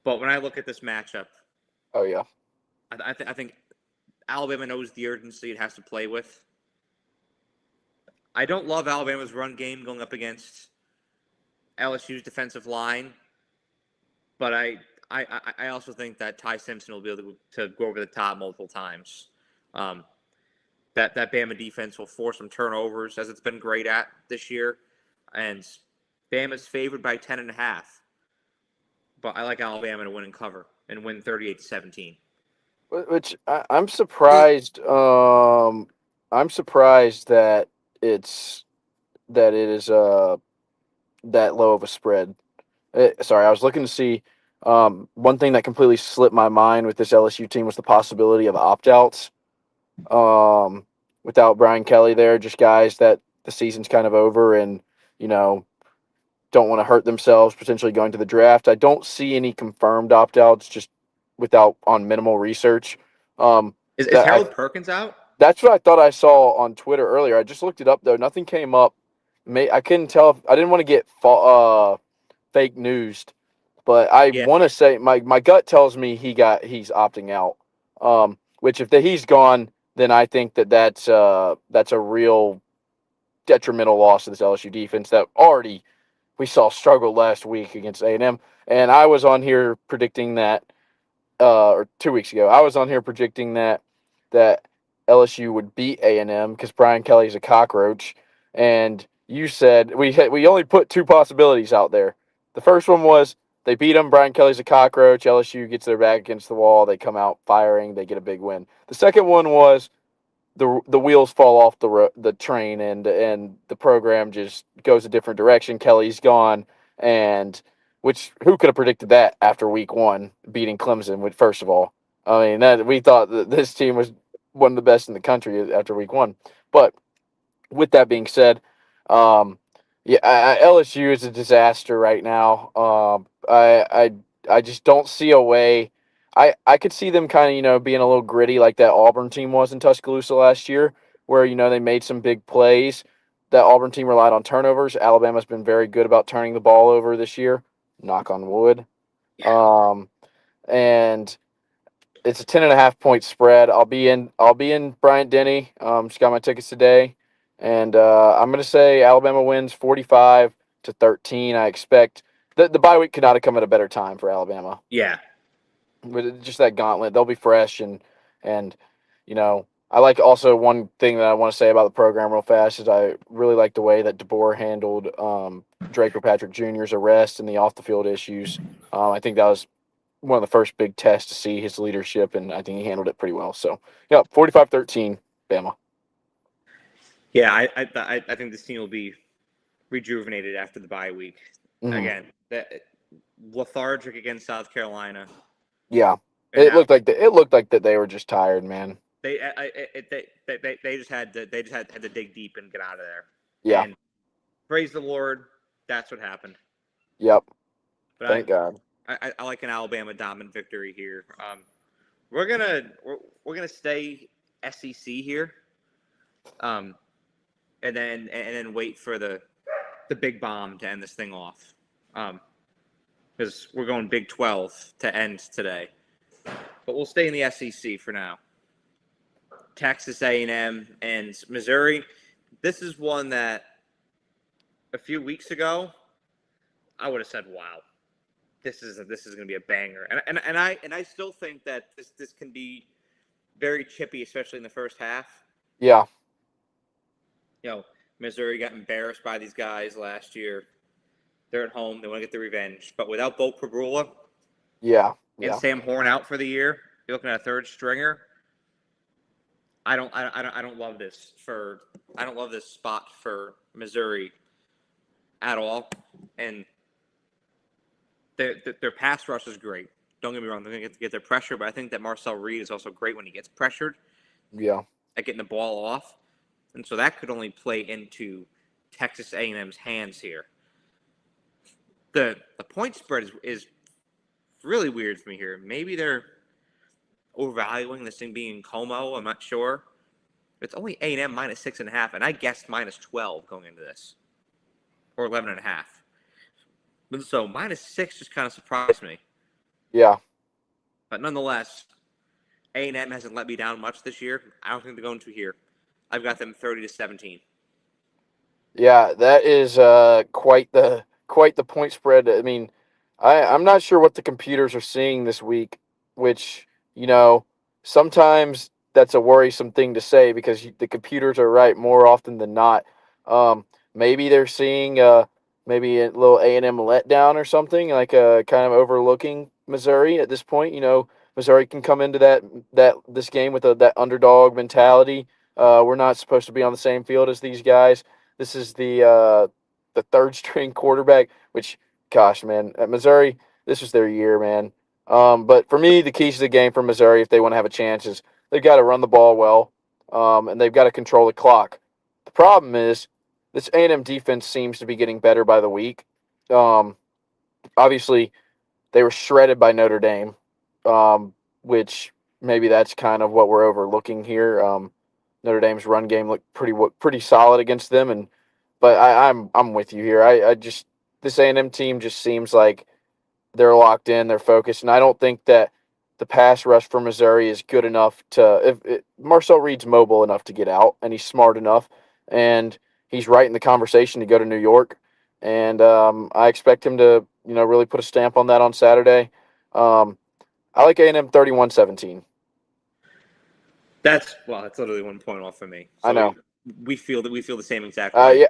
S1: But when I look at this matchup,
S2: Oh yeah.
S1: I think Alabama knows the urgency it has to play with. I don't love Alabama's run game going up against LSU's defensive line, but I also think that Ty Simpson will be able to go over the top multiple times. That Bama defense will force some turnovers, as it's been great at this year, and Bama's favored by 10.5. But I like Alabama to win and cover and win 38-17.
S2: Which I'm surprised. I'm surprised that it is that low of a spread. Sorry, I was looking to see. One thing that completely slipped my mind with this LSU team was the possibility of opt outs. Without Brian Kelly there, just guys that the season's kind of over and you know don't want to hurt themselves potentially going to the draft. I don't see any confirmed opt outs just without on minimal research. Um,
S1: Is
S2: that I
S1: Harold Perkins out?
S2: That's what I thought I saw on Twitter earlier. I just looked it up though. Nothing came up. I couldn't tell if I didn't want to get fake news, but I
S1: Yeah.
S2: want to say my gut tells me he's opting out. Which if he's gone, then I think that's a real detrimental loss to this LSU defense that already we saw struggle last week against A&M. And I was on here predicting that, or 2 weeks ago, I was on here predicting that LSU would beat A&M because Brian Kelly's a cockroach. And you said we only put two possibilities out there. The first one was they beat him. Brian Kelly's a cockroach. LSU gets their back against the wall. They come out firing. They get a big win. The second one was the wheels fall off the train and the program just goes a different direction. Kelly's gone, and which who could have predicted that after week one beating Clemson? With first of all, I mean that we thought that this team was one of the best in the country after week one. But with that being said, um, Yeah, LSU is a disaster right now. I just don't see a way. I could see them kind of being a little gritty like that Auburn team was in Tuscaloosa last year, where they made some big plays. That Auburn team relied on turnovers. Alabama's been very good about turning the ball over this year. Knock on wood.
S1: Yeah.
S2: Um, and it's a 10.5 point spread. I'll be in Bryant Denny. Just got my tickets today, and I'm gonna say Alabama wins 45-13. I expect the bye week could not have come at a better time for Alabama.
S1: Yeah.
S2: With just that gauntlet, they'll be fresh and I like also one thing that I want to say about the program real fast is I really like the way that DeBoer handled Draker Patrick Jr.'s arrest and the off the field issues. I think that was one of the first big tests to see his leadership, and I think he handled it pretty well. So, yeah, 45-13, Bama.
S1: Yeah, I think this team will be rejuvenated after the bye week.
S2: Mm-hmm.
S1: Again, that lethargic against South Carolina,
S2: Yeah,
S1: and now
S2: it looked like that they were just tired, man.
S1: they just had to dig deep and get out of there.
S2: Yeah,
S1: And praise the Lord, that's what happened.
S2: yep.
S1: But
S2: Thank God.
S1: I like an Alabama dominant victory here. We're gonna stay SEC here, um, and then wait for the big bomb to end this thing off, because we're going Big 12 to end today. But we'll stay in the SEC for now. Texas A&M and Missouri. This is one that a few weeks ago I would have said, "Wow, this is going to be a banger." And I still think that this can be very chippy, especially in the first half.
S2: Yeah,
S1: You know, Missouri got embarrassed by these guys last year. They're at home. They want to get the revenge. But without Bo Prabula
S2: yeah,
S1: and
S2: yeah,
S1: Sam Horn out for the year, you're looking at a third stringer. I don't love this for I don't love this spot for Missouri at all. And their pass rush is great. Don't get me wrong; they're going to get their pressure, but I think that Marcel Reed is also great when he gets pressured
S2: yeah,
S1: at getting the ball off, and so that could only play into Texas A&M's hands here. The point spread is really weird for me here. Maybe they're overvaluing this thing being Como. I'm not sure. It's only A&M minus 6.5, and I guessed minus 12 going into this, or 11.5. But so minus 6 just kind of surprised me.
S2: yeah.
S1: But nonetheless, A&M hasn't let me down much this year. I don't think they're going to here. I've got them 30-17.
S2: Yeah, that is quite the point spread. I mean, I'm not sure what the computers are seeing this week, which you know sometimes that's a worrisome thing to say because the computers are right more often than not. Maybe they're seeing maybe a little A&M letdown or something like kind of overlooking Missouri at this point. Missouri can come into this game with that underdog mentality. We're not supposed to be on the same field as these guys. This is the third string quarterback, which, gosh, man, at Missouri, this was their year, man. But for me, the keys to the game for Missouri, if they want to have a chance, is they've got to run the ball well, and they've got to control the clock. The problem is this A&M defense seems to be getting better by the week. Um, Obviously, they were shredded by Notre Dame, which maybe that's kind of what we're overlooking here. Notre Dame's run game looked pretty solid against them, but I'm with you here. I just this A&M team just seems like they're locked in, they're focused, and I don't think that the pass rush for Missouri is good enough to. If Marcel Reed's mobile enough to get out, and he's smart enough, and he's right in the conversation to go to New York, and I expect him to really put a stamp on that on Saturday. Um, I like A&M 31-17.
S1: That's literally 1 point off for me.
S2: I
S1: So
S2: know.
S1: we feel the same exact way.
S2: Yeah,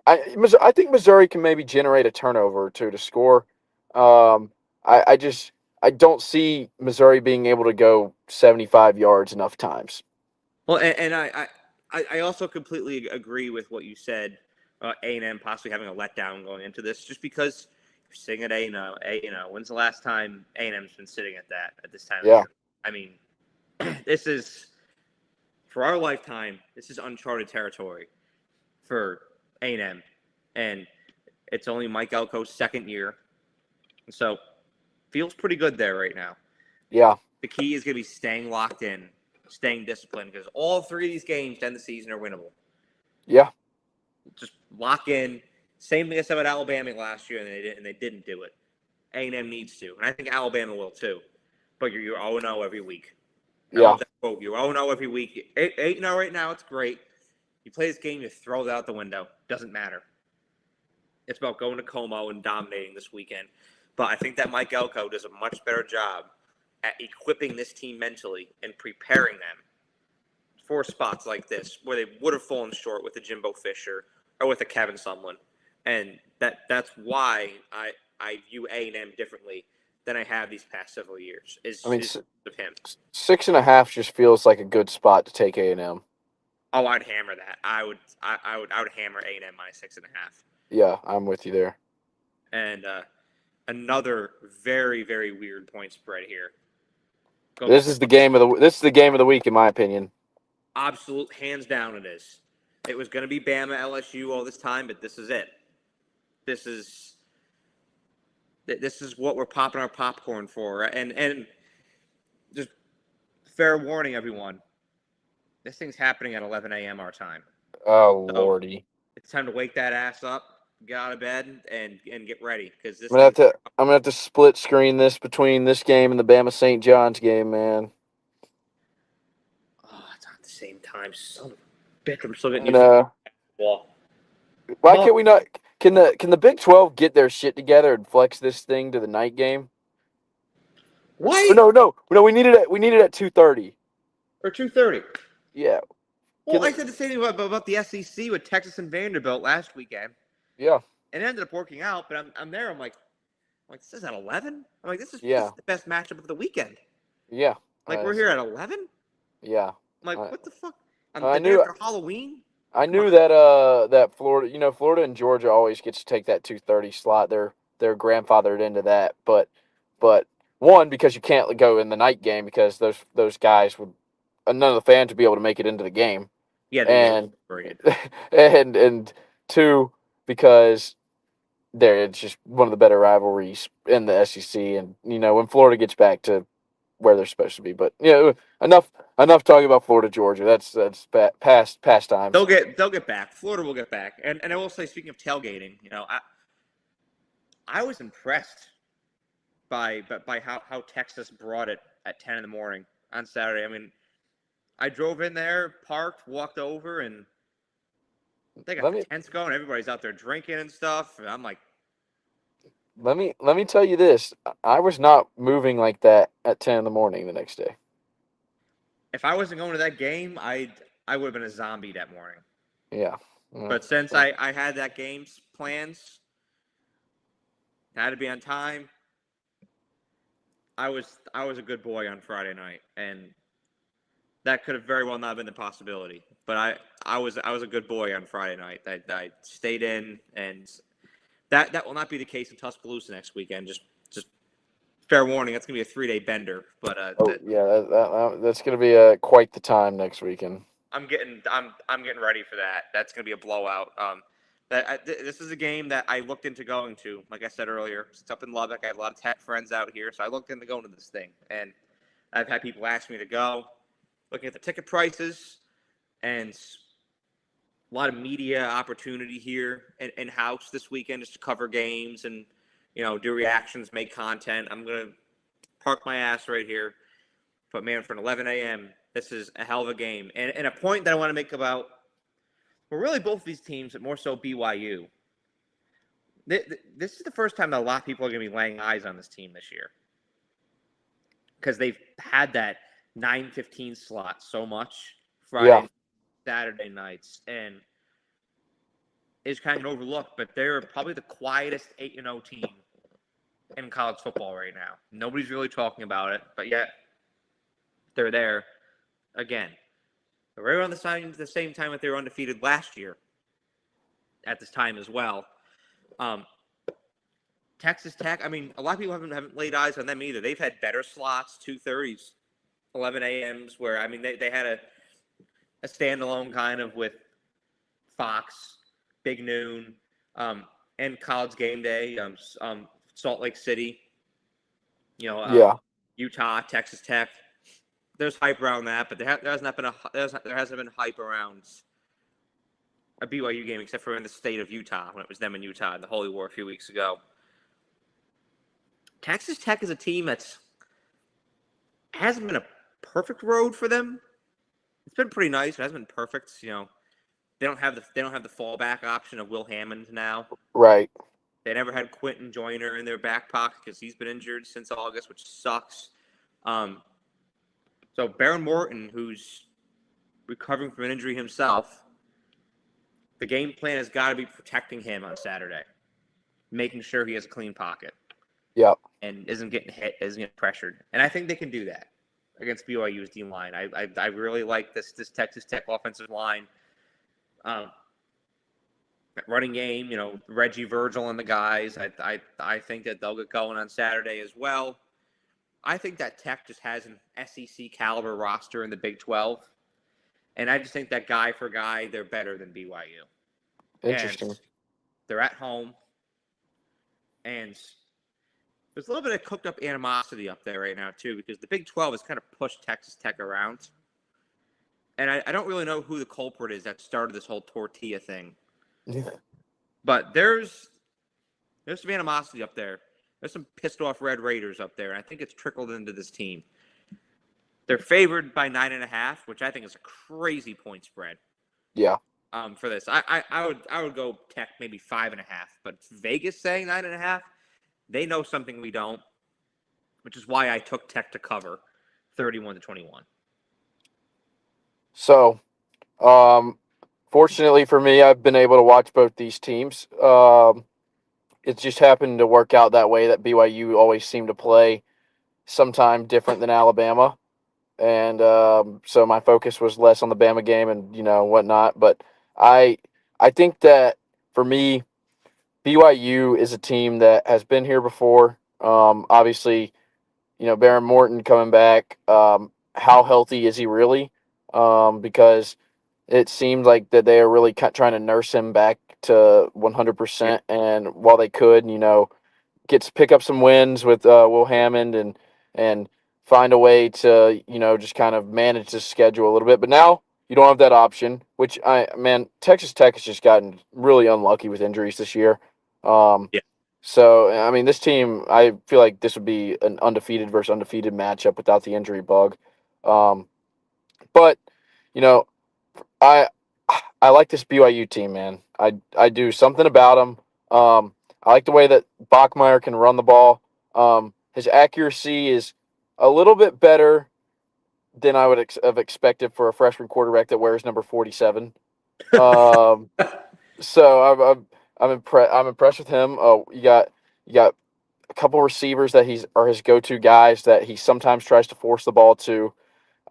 S2: I think Missouri can maybe generate a turnover or two to score. Um, I just I don't see Missouri being able to go 75 yards enough times.
S1: Well, and I also completely agree with what you said. A&M possibly having a letdown going into this, just because you're sitting at A&O. When's the last time A&M's been sitting at this time of
S2: Yeah,
S1: year? I mean, this is for our lifetime. This is uncharted territory for A&M, and It's only Mike Elko's second year. So feels pretty good there right now.
S2: Yeah.
S1: The key is going to be staying locked in, staying disciplined, because all three of these games to end the season are winnable.
S2: Yeah.
S1: Just lock in. Same thing I said about Alabama last year, and they didn't do it. A&M needs to, and I think Alabama will too. But you're 0-0 every week. I
S2: Yeah.
S1: love that quote. You're 0-0 every week. 8-0 right now, it's great. You play this game, you throw it out the window. Doesn't matter. It's about going to Como and dominating this weekend. But I think that Mike Elko does a much better job at equipping this team mentally and preparing them for spots like this where they would have fallen short with a Jimbo Fisher or with a Kevin Sumlin. And that's why I view A&M differently than I have these past several years.
S2: I mean,
S1: Is of him.
S2: 6.5 just feels like a good spot to take A&M.
S1: Oh, I'd hammer that. I would hammer A&M minus 6.5.
S2: Yeah, I'm with you there.
S1: And another very, very weird point spread here.
S2: This is the game of the week, in my opinion.
S1: Absolute, hands down, it is. It was going to be Bama LSU all this time, but this is it. This is what we're popping our popcorn for. And just fair warning, everyone. This thing's happening at 11 a.m. our time.
S2: Oh,
S1: So
S2: Lordy.
S1: it's time to wake that ass up, get out of bed, and get ready, because this.
S2: I'm gonna have to split screen this between this game and the Bama St. John's game, man.
S1: Oh, it's not the same time. Son of a bitch, I'm still getting
S2: And
S1: used to basketball.
S2: why can't we not? Can the Big 12 get their shit together and flex this thing to the night game?
S1: Why?
S2: No. We need it at 2:30
S1: or 2:30.
S2: Yeah.
S1: Well, I said the same thing about the SEC with Texas and Vanderbilt last weekend.
S2: Yeah.
S1: And it ended up working out, but I'm there. I'm like, this is at 11. I'm like, this is
S2: Yeah.
S1: the best matchup of the weekend.
S2: Yeah.
S1: Like, we're here at 11.
S2: Yeah.
S1: I'm like, what the fuck?
S2: I
S1: the day
S2: knew
S1: after Halloween.
S2: I knew that Florida, Florida and Georgia always gets to take that 2:30 slot. They're grandfathered into that, but one, because you can't go in the night game because those guys would none of the fans would be able to make it into the game.
S1: Yeah,
S2: and and two, because it's just one of the better rivalries in the SEC, and when Florida gets back to where they're supposed to be. But enough talking about Florida, Georgia. That's past times.
S1: They'll get back. Florida will get back. And I will say, speaking of tailgating, I was impressed by how Texas brought it at 10 in the morning on Saturday. I mean, I drove in there, parked, walked over, and they got the tents going. Everybody's out there drinking and stuff. And I'm like,
S2: let me tell you this. I was not moving like that at 10 in the morning the next day.
S1: If I wasn't going to that game, I would have been a zombie that morning.
S2: Yeah.
S1: But since I had that game's plans, had to be on time, I was a good boy on Friday night, and that could have very well not been the possibility. But I was a good boy on Friday night. I stayed in, and that will not be the case in Tuscaloosa next weekend. Just fair warning, that's gonna be a 3-day bender. But
S2: that's gonna be quite the time next weekend.
S1: I'm getting ready for that. That's gonna be a blowout. This is a game that I looked into going to. Like I said earlier, it's up in Lubbock. I have a lot of Tech friends out here, so I looked into going to this thing, and I've had people ask me to go. Looking at the ticket prices, and a lot of media opportunity here in house this weekend just to cover games and do reactions, make content. I'm gonna park my ass right here. But man, for an 11 a.m., this is a hell of a game. And a point that I want to make about, well, really both of these teams, but more so BYU. This is the first time that a lot of people are going to be laying eyes on this team this year, because they've had that 9:15 slot so much Friday, Saturday nights, and is kind of overlooked. But they're probably the quietest 8-0 team in college football right now. Nobody's really talking about it, but yet they're there again. Right around the same time that they were undefeated last year at this time as well. Texas Tech, I mean, a lot of people haven't laid eyes on them either. They've had better slots, 2:30s, 11 a.m.s, where, I mean, they had a standalone kind of with Fox, Big Noon, and and College Game Day, Salt Lake City,
S2: Yeah.
S1: Utah, Texas Tech. There's hype around that, but there hasn't been hype around a BYU game except for in the state of Utah when it was them in Utah in the Holy War a few weeks ago. Texas Tech is a team that's hasn't been a perfect road for them. It's been pretty nice. It hasn't been perfect. They don't have the fallback option of Will Hammond now.
S2: Right.
S1: They never had Quentin Joyner in their back pocket because he's been injured since August, which sucks. So Baron Morton, who's recovering from an injury himself, the game plan has got to be protecting him on Saturday, making sure he has a clean pocket.
S2: Yep.
S1: And isn't getting hit, isn't getting pressured. And I think they can do that against BYU's D line. I really like this Texas Tech offensive line. Running game, Reggie Virgil and the guys. I think that they'll get going on Saturday as well. I think that Tech just has an SEC caliber roster in the Big 12. And I just think that guy for guy, they're better than BYU.
S2: Interesting.
S1: And they're at home. And there's a little bit of cooked up animosity up there right now, too, because the Big 12 has kind of pushed Texas Tech around. And I don't really know who the culprit is that started this whole tortilla thing.
S2: Yeah.
S1: But there's some animosity up there. There's some pissed off Red Raiders up there, and I think it's trickled into this team. They're favored by 9.5, which I think is a crazy point spread.
S2: Yeah.
S1: For this, I would go Tech maybe 5.5, but Vegas saying 9.5, they know something we don't, which is why I took Tech to cover 31-21.
S2: So, fortunately for me, I've been able to watch both these teams. It just happened to work out that way that BYU always seemed to play sometime different than Alabama. And so my focus was less on the Bama game and, whatnot. But I think that for me, BYU is a team that has been here before. Obviously, Baron Morton coming back. How healthy is he really? Because it seemed like that they are really trying to nurse him back to 100%. And while they could, gets pick up some wins with Will Hammond and find a way to just kind of manage the schedule a little bit. But now you don't have that option. Which Texas Tech has just gotten really unlucky with injuries this year.
S1: Yeah.
S2: So I mean, this team, I feel like this would be an undefeated versus undefeated matchup without the injury bug. But I I like this BYU team, man. I do something about them. I like the way that Bachmeier can run the ball. His accuracy is a little bit better than I would have expected for a freshman quarterback that wears number 47. So I'm impressed. I'm impressed with him. Oh, you got a couple receivers that are his go-to guys that he sometimes tries to force the ball to.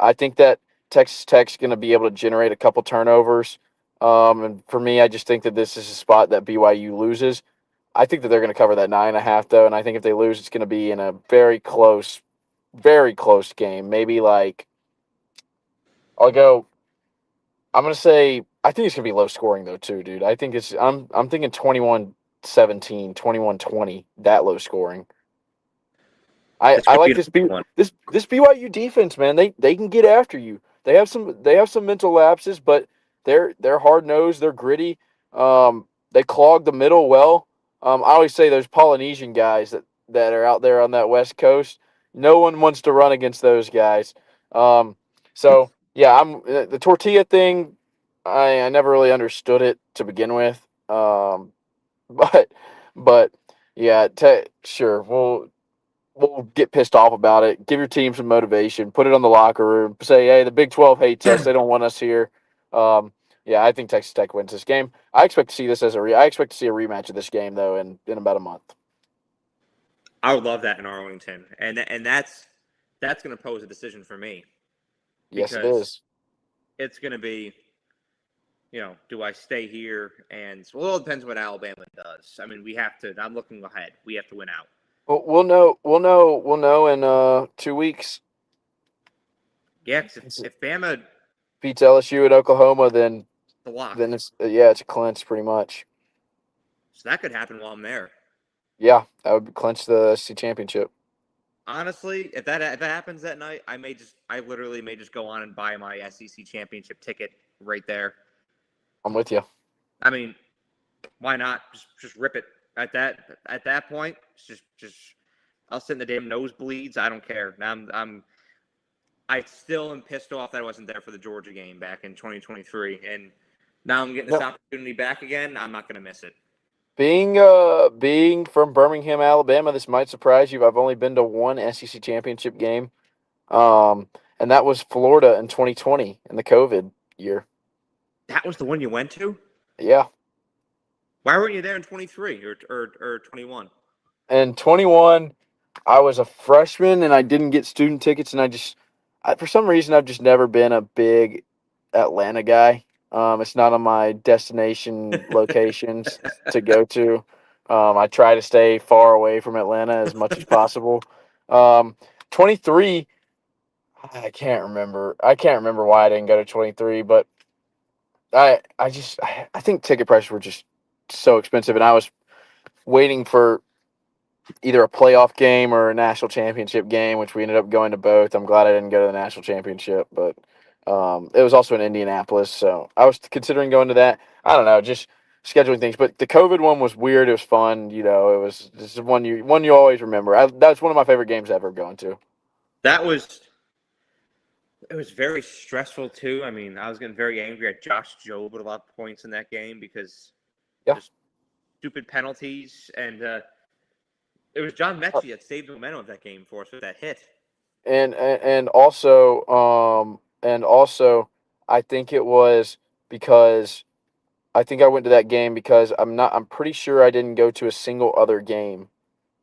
S2: I think that Texas Tech's going to be able to generate a couple turnovers. And for me, I just think that this is a spot that BYU loses. I think that they're going to cover that 9.5 though, and I think if they lose, it's going to be in a very close game. Maybe like I'm going to say I think it's going to be low scoring though too, dude. I think I'm thinking 21-17, 21-20, that low scoring. I like this BYU defense, man. They can get after you. They have some mental lapses, but they're hard nosed. They're gritty. They clog the middle well. I always say those Polynesian guys that are out there on that West Coast. No one wants to run against those guys. So yeah, the tortilla thing. I never really understood it to begin with. But yeah, sure. We'll get pissed off about it. Give your team some motivation. Put it on the locker room. Say, hey, the Big 12 hates us. They don't want us here. Yeah, I think Texas Tech wins this game. I expect to see this I expect to see a rematch of this game though in about a month.
S1: I would love that in Arlington, and that's going to pose a decision for me.
S2: Yes, it is.
S1: It's going to be, do I stay here? And well, it depends what Alabama does. I mean, we have to. I'm looking ahead. We have to win out.
S2: Well, we'll know in 2 weeks.
S1: Yeah, because if Bama
S2: beats LSU at Oklahoma, then
S1: the lock,
S2: it's a clinch pretty much.
S1: So that could happen while I'm there.
S2: Yeah, that would clinch the SEC championship.
S1: Honestly, if that happens that night, I literally may just go on and buy my SEC championship ticket right there.
S2: I'm with you.
S1: I mean, why not just rip it at that point? Just I'll sit in the damn nosebleeds. I don't care. Now I still am pissed off that I wasn't there for the Georgia game back in 2023, and now I'm getting this
S2: No.
S1: opportunity back again. I'm not going to miss it.
S2: Being from Birmingham, Alabama, this might surprise you. I've only been to one SEC championship game, and that was Florida in 2020 in the COVID year.
S1: That was the one you went to?
S2: Yeah,
S1: Why weren't you there in 23 or 21?
S2: and 21, I was a freshman and I didn't get student tickets, and for some reason, I've just never been a big Atlanta guy. It's not on my destination locations to go to. I try to stay far away from Atlanta as much as possible. 23, I can't remember. I can't remember why I didn't go to 23, but I think ticket prices were just so expensive, and I was waiting for either a playoff game or a national championship game, which we ended up going to both. I'm glad I didn't go to the national championship, but it was also in Indianapolis, so I was considering going to that. I don't know, just scheduling things. But the COVID one was weird. It was fun. You know, this is one you always remember. That's one of my favorite games ever going to.
S1: That was It was very stressful too. I mean, I was getting very angry at Josh Jobe at a lot of points in that game because
S2: Yeah.
S1: just stupid penalties, and it was John Mechie that saved the momentum of that game for us with that hit.
S2: And also, I think it was because I think I went to that game because I'm pretty sure I didn't go to a single other game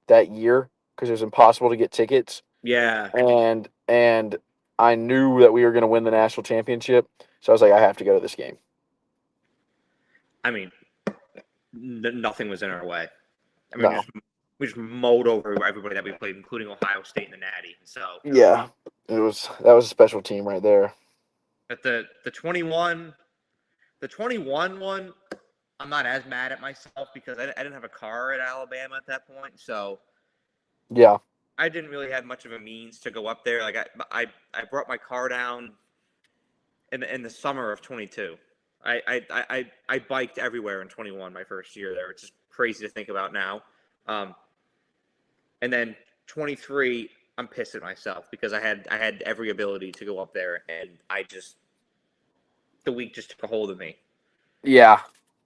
S2: that year because it was impossible to get tickets,
S1: Yeah,
S2: and I knew that we were going to win the national championship, so I was like, I have to go to this game.
S1: I mean, nothing was in our way. I mean,
S2: No.
S1: we just mowed over everybody that we played, including Ohio State in the Natty. So,
S2: Yeah, that was a special team right there.
S1: but the 21 one, I'm not as mad at myself because I didn't have a car at Alabama at that point, so
S2: Yeah.
S1: I didn't really have much of a means to go up there. Like I brought my car down in the summer of 22. I biked everywhere in 21 my first year there. It's just crazy to think about now. And then 23, I'm pissed at myself because I had every ability to go up there, and the week just took a hold of me.
S2: Yeah.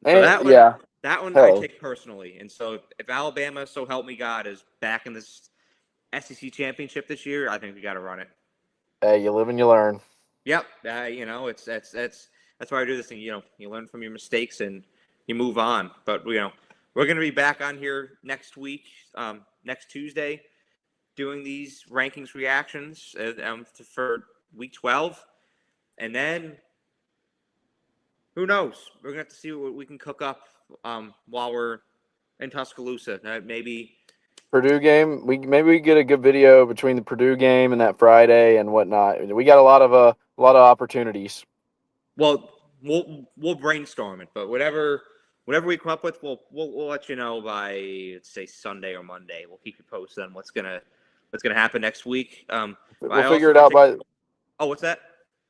S1: So
S2: Yeah.
S1: that one I
S2: Hell.
S1: take personally. And so if Alabama, so help me God, is back in this SEC championship this year, I think we got to run it.
S2: Hey, you live and you learn.
S1: Yep. It's that's why I do this thing. You learn from your mistakes and you move on. But we're going to be back on here next week, next Tuesday, doing these rankings reactions for week 12, and then who knows? We're going to have to see what we can cook up while we're in Tuscaloosa. Maybe.
S2: Purdue game. Maybe we get a good video between the Purdue game and that Friday and whatnot. We got a lot of opportunities.
S1: Well, we'll brainstorm it, but whatever we come up with, we'll let you know by, let's say, Sunday or Monday. We'll keep you posted on what's gonna happen next week.
S2: We'll figure it out by.
S1: Oh, what's that?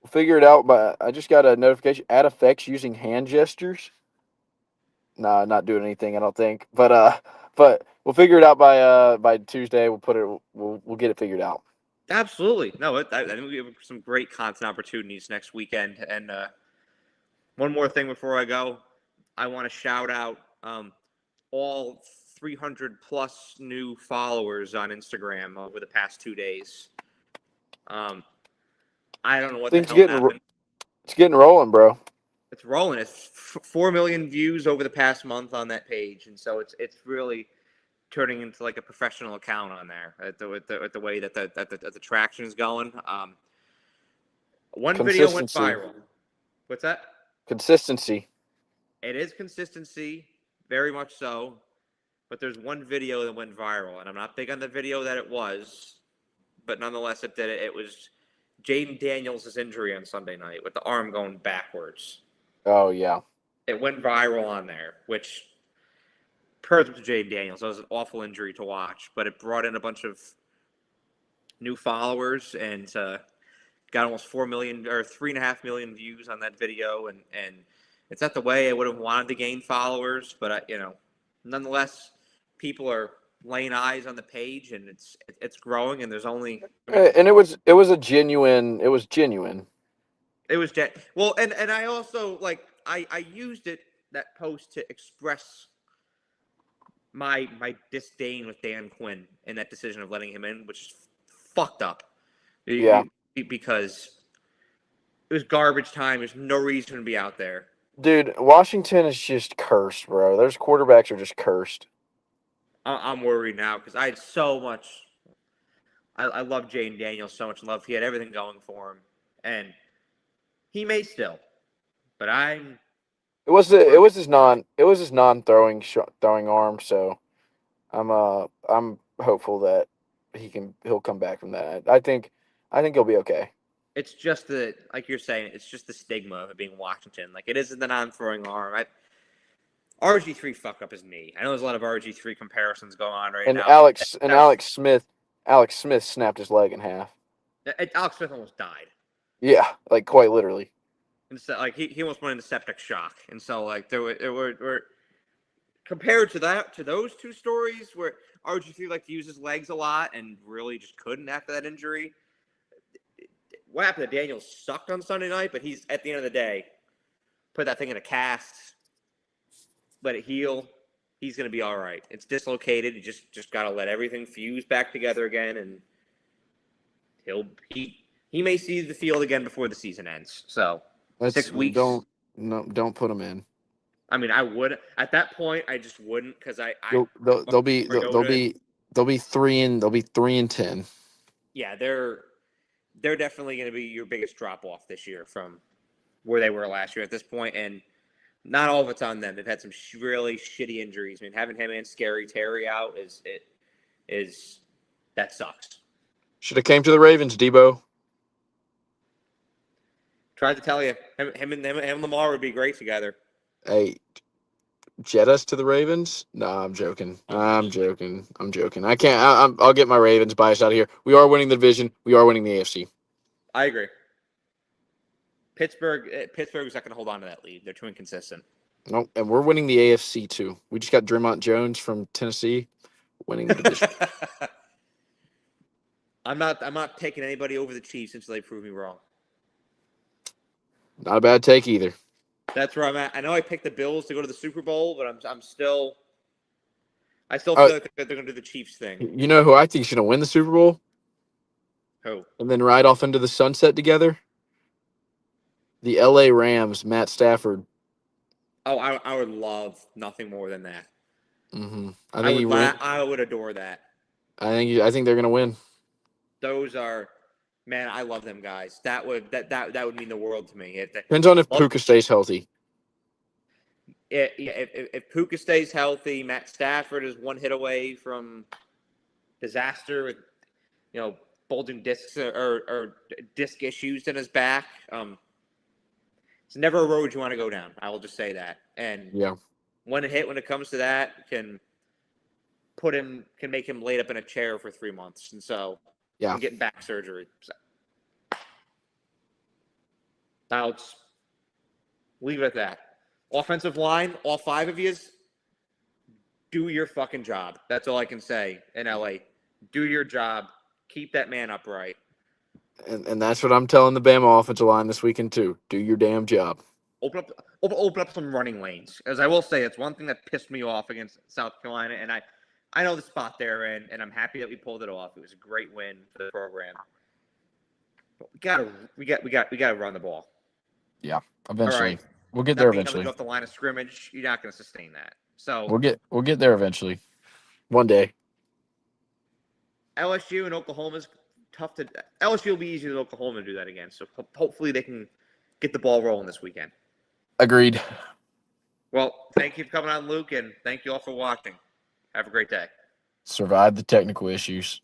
S2: We'll figure it out by. I just got a notification. Add effects using hand gestures. Nah, not doing anything. I don't think. But we'll figure it out by Tuesday. We'll get it figured out.
S1: Absolutely. No, I think we have some great content opportunities next weekend. And one more thing before I go, I want to shout out all 300 plus new followers on Instagram over the past 2 days. I don't know what the hell happened.
S2: It's getting rolling, bro.
S1: It's rolling. It's 4 million views over the past month on that page, and so it's really turning into like a professional account on there with the way that the traction is going. One video went viral. What's that?
S2: Consistency.
S1: It is consistency, very much so. But there's one video that went viral, and I'm not big on the video that it was, but nonetheless, it did it. It was Jaden Daniels' injury on Sunday night with the arm going backwards.
S2: Oh yeah.
S1: It went viral on there, which prayers up to Jay Daniels. That was an awful injury to watch, but it brought in a bunch of new followers and got almost 4 million or 3.5 million views on that video. And it's not the way I would have wanted to gain followers, but nonetheless, people are laying eyes on the page, and it's growing. And there's only
S2: And it was genuine.
S1: It was well, and I also I used that post to express my disdain with Dan Quinn and that decision of letting him in, which is fucked up.
S2: Yeah.
S1: Because it was garbage time. There's no reason to be out there.
S2: Dude, Washington is just cursed, bro. Those quarterbacks are just cursed.
S1: I'm worried now because I had so much. I love Jane Daniels so much. Love he had everything going for him, and he may still, but I'm.
S2: It was his non-throwing throwing arm, so I'm hopeful that he'll come back from that. I think he'll be okay.
S1: It's just like you're saying, it's just the stigma of it being Washington. Like it isn't the non-throwing arm. RG3 fucked up his knee. I know there's a lot of RG3 comparisons going on right now.
S2: Alex Smith snapped his leg in half.
S1: Alex Smith almost died.
S2: Yeah, like quite literally.
S1: And so, like he almost went into septic shock, and so like there were compared to those two stories where RG3 liked to use his legs a lot and really just couldn't after that injury. What happened to Daniels sucked on Sunday night, but he's at the end of the day put that thing in a cast, let it heal. He's going to be all right. It's dislocated. You just got to let everything fuse back together again, and he may see the field again before the season ends. So 6 weeks.
S2: Don't put him in.
S1: I mean, I would at that point. I just wouldn't because
S2: they'll be 3-10.
S1: Yeah, they're definitely going to be your biggest drop off this year from where they were last year at this point, and not all of it's on them. They've had some really shitty injuries. I mean, having him and Scary Terry out is that sucks.
S2: Should have came to the Ravens, Debo.
S1: Tried to tell you, him and Lamar would be great together.
S2: Hey, jet us to the Ravens? No, I'm joking. I'm joking. I can't. I'll get my Ravens bias out of here. We are winning the division. We are winning the AFC.
S1: I agree. Pittsburgh's not going to hold on to that lead. They're too inconsistent.
S2: Nope, and we're winning the AFC too. We just got Draymond Jones from Tennessee winning the division.
S1: I'm not taking anybody over the Chiefs until they prove me wrong.
S2: Not a bad take either.
S1: That's where I'm at. I know I picked the Bills to go to the Super Bowl, but I still feel like they're going to do the Chiefs thing.
S2: You know who I think is going to win the Super Bowl?
S1: Who?
S2: And then ride off into the sunset together? The LA Rams, Matt Stafford.
S1: Oh, I would love nothing more than that.
S2: Mm-hmm.
S1: I would adore that.
S2: I think they're going to win.
S1: Those are, man, I love them guys. That would mean the world to me.
S2: Depends on if Puka stays healthy.
S1: If Puka stays healthy, Matt Stafford is one hit away from disaster with, bulging discs or disc issues in his back. It's never a road you want to go down. I will just say that. And one hit when it comes to that can make him laid up in a chair for 3 months. And so and getting back surgery. So, I'll just leave it at that. Offensive line, all 5 of you, do your fucking job. That's all I can say in LA. Do your job. Keep that man upright.
S2: And that's what I'm telling the Bama offensive line this weekend too. Do your damn job.
S1: Open up some running lanes. As I will say, it's one thing that pissed me off against South Carolina, and I know the spot they're in, and I'm happy that we pulled it off. It was a great win for the program. But we got to run the ball.
S2: Yeah, eventually.
S1: Right.
S2: We'll get there eventually.
S1: Off the line of scrimmage, you're not going to sustain that. So
S2: we'll get there eventually. One day.
S1: LSU and Oklahoma's tough to. LSU will be easier than Oklahoma to do that again. So hopefully they can get the ball rolling this weekend.
S2: Agreed.
S1: Well, thank you for coming on, Luke, and thank you all for watching. Have a great day.
S2: Survive the technical issues.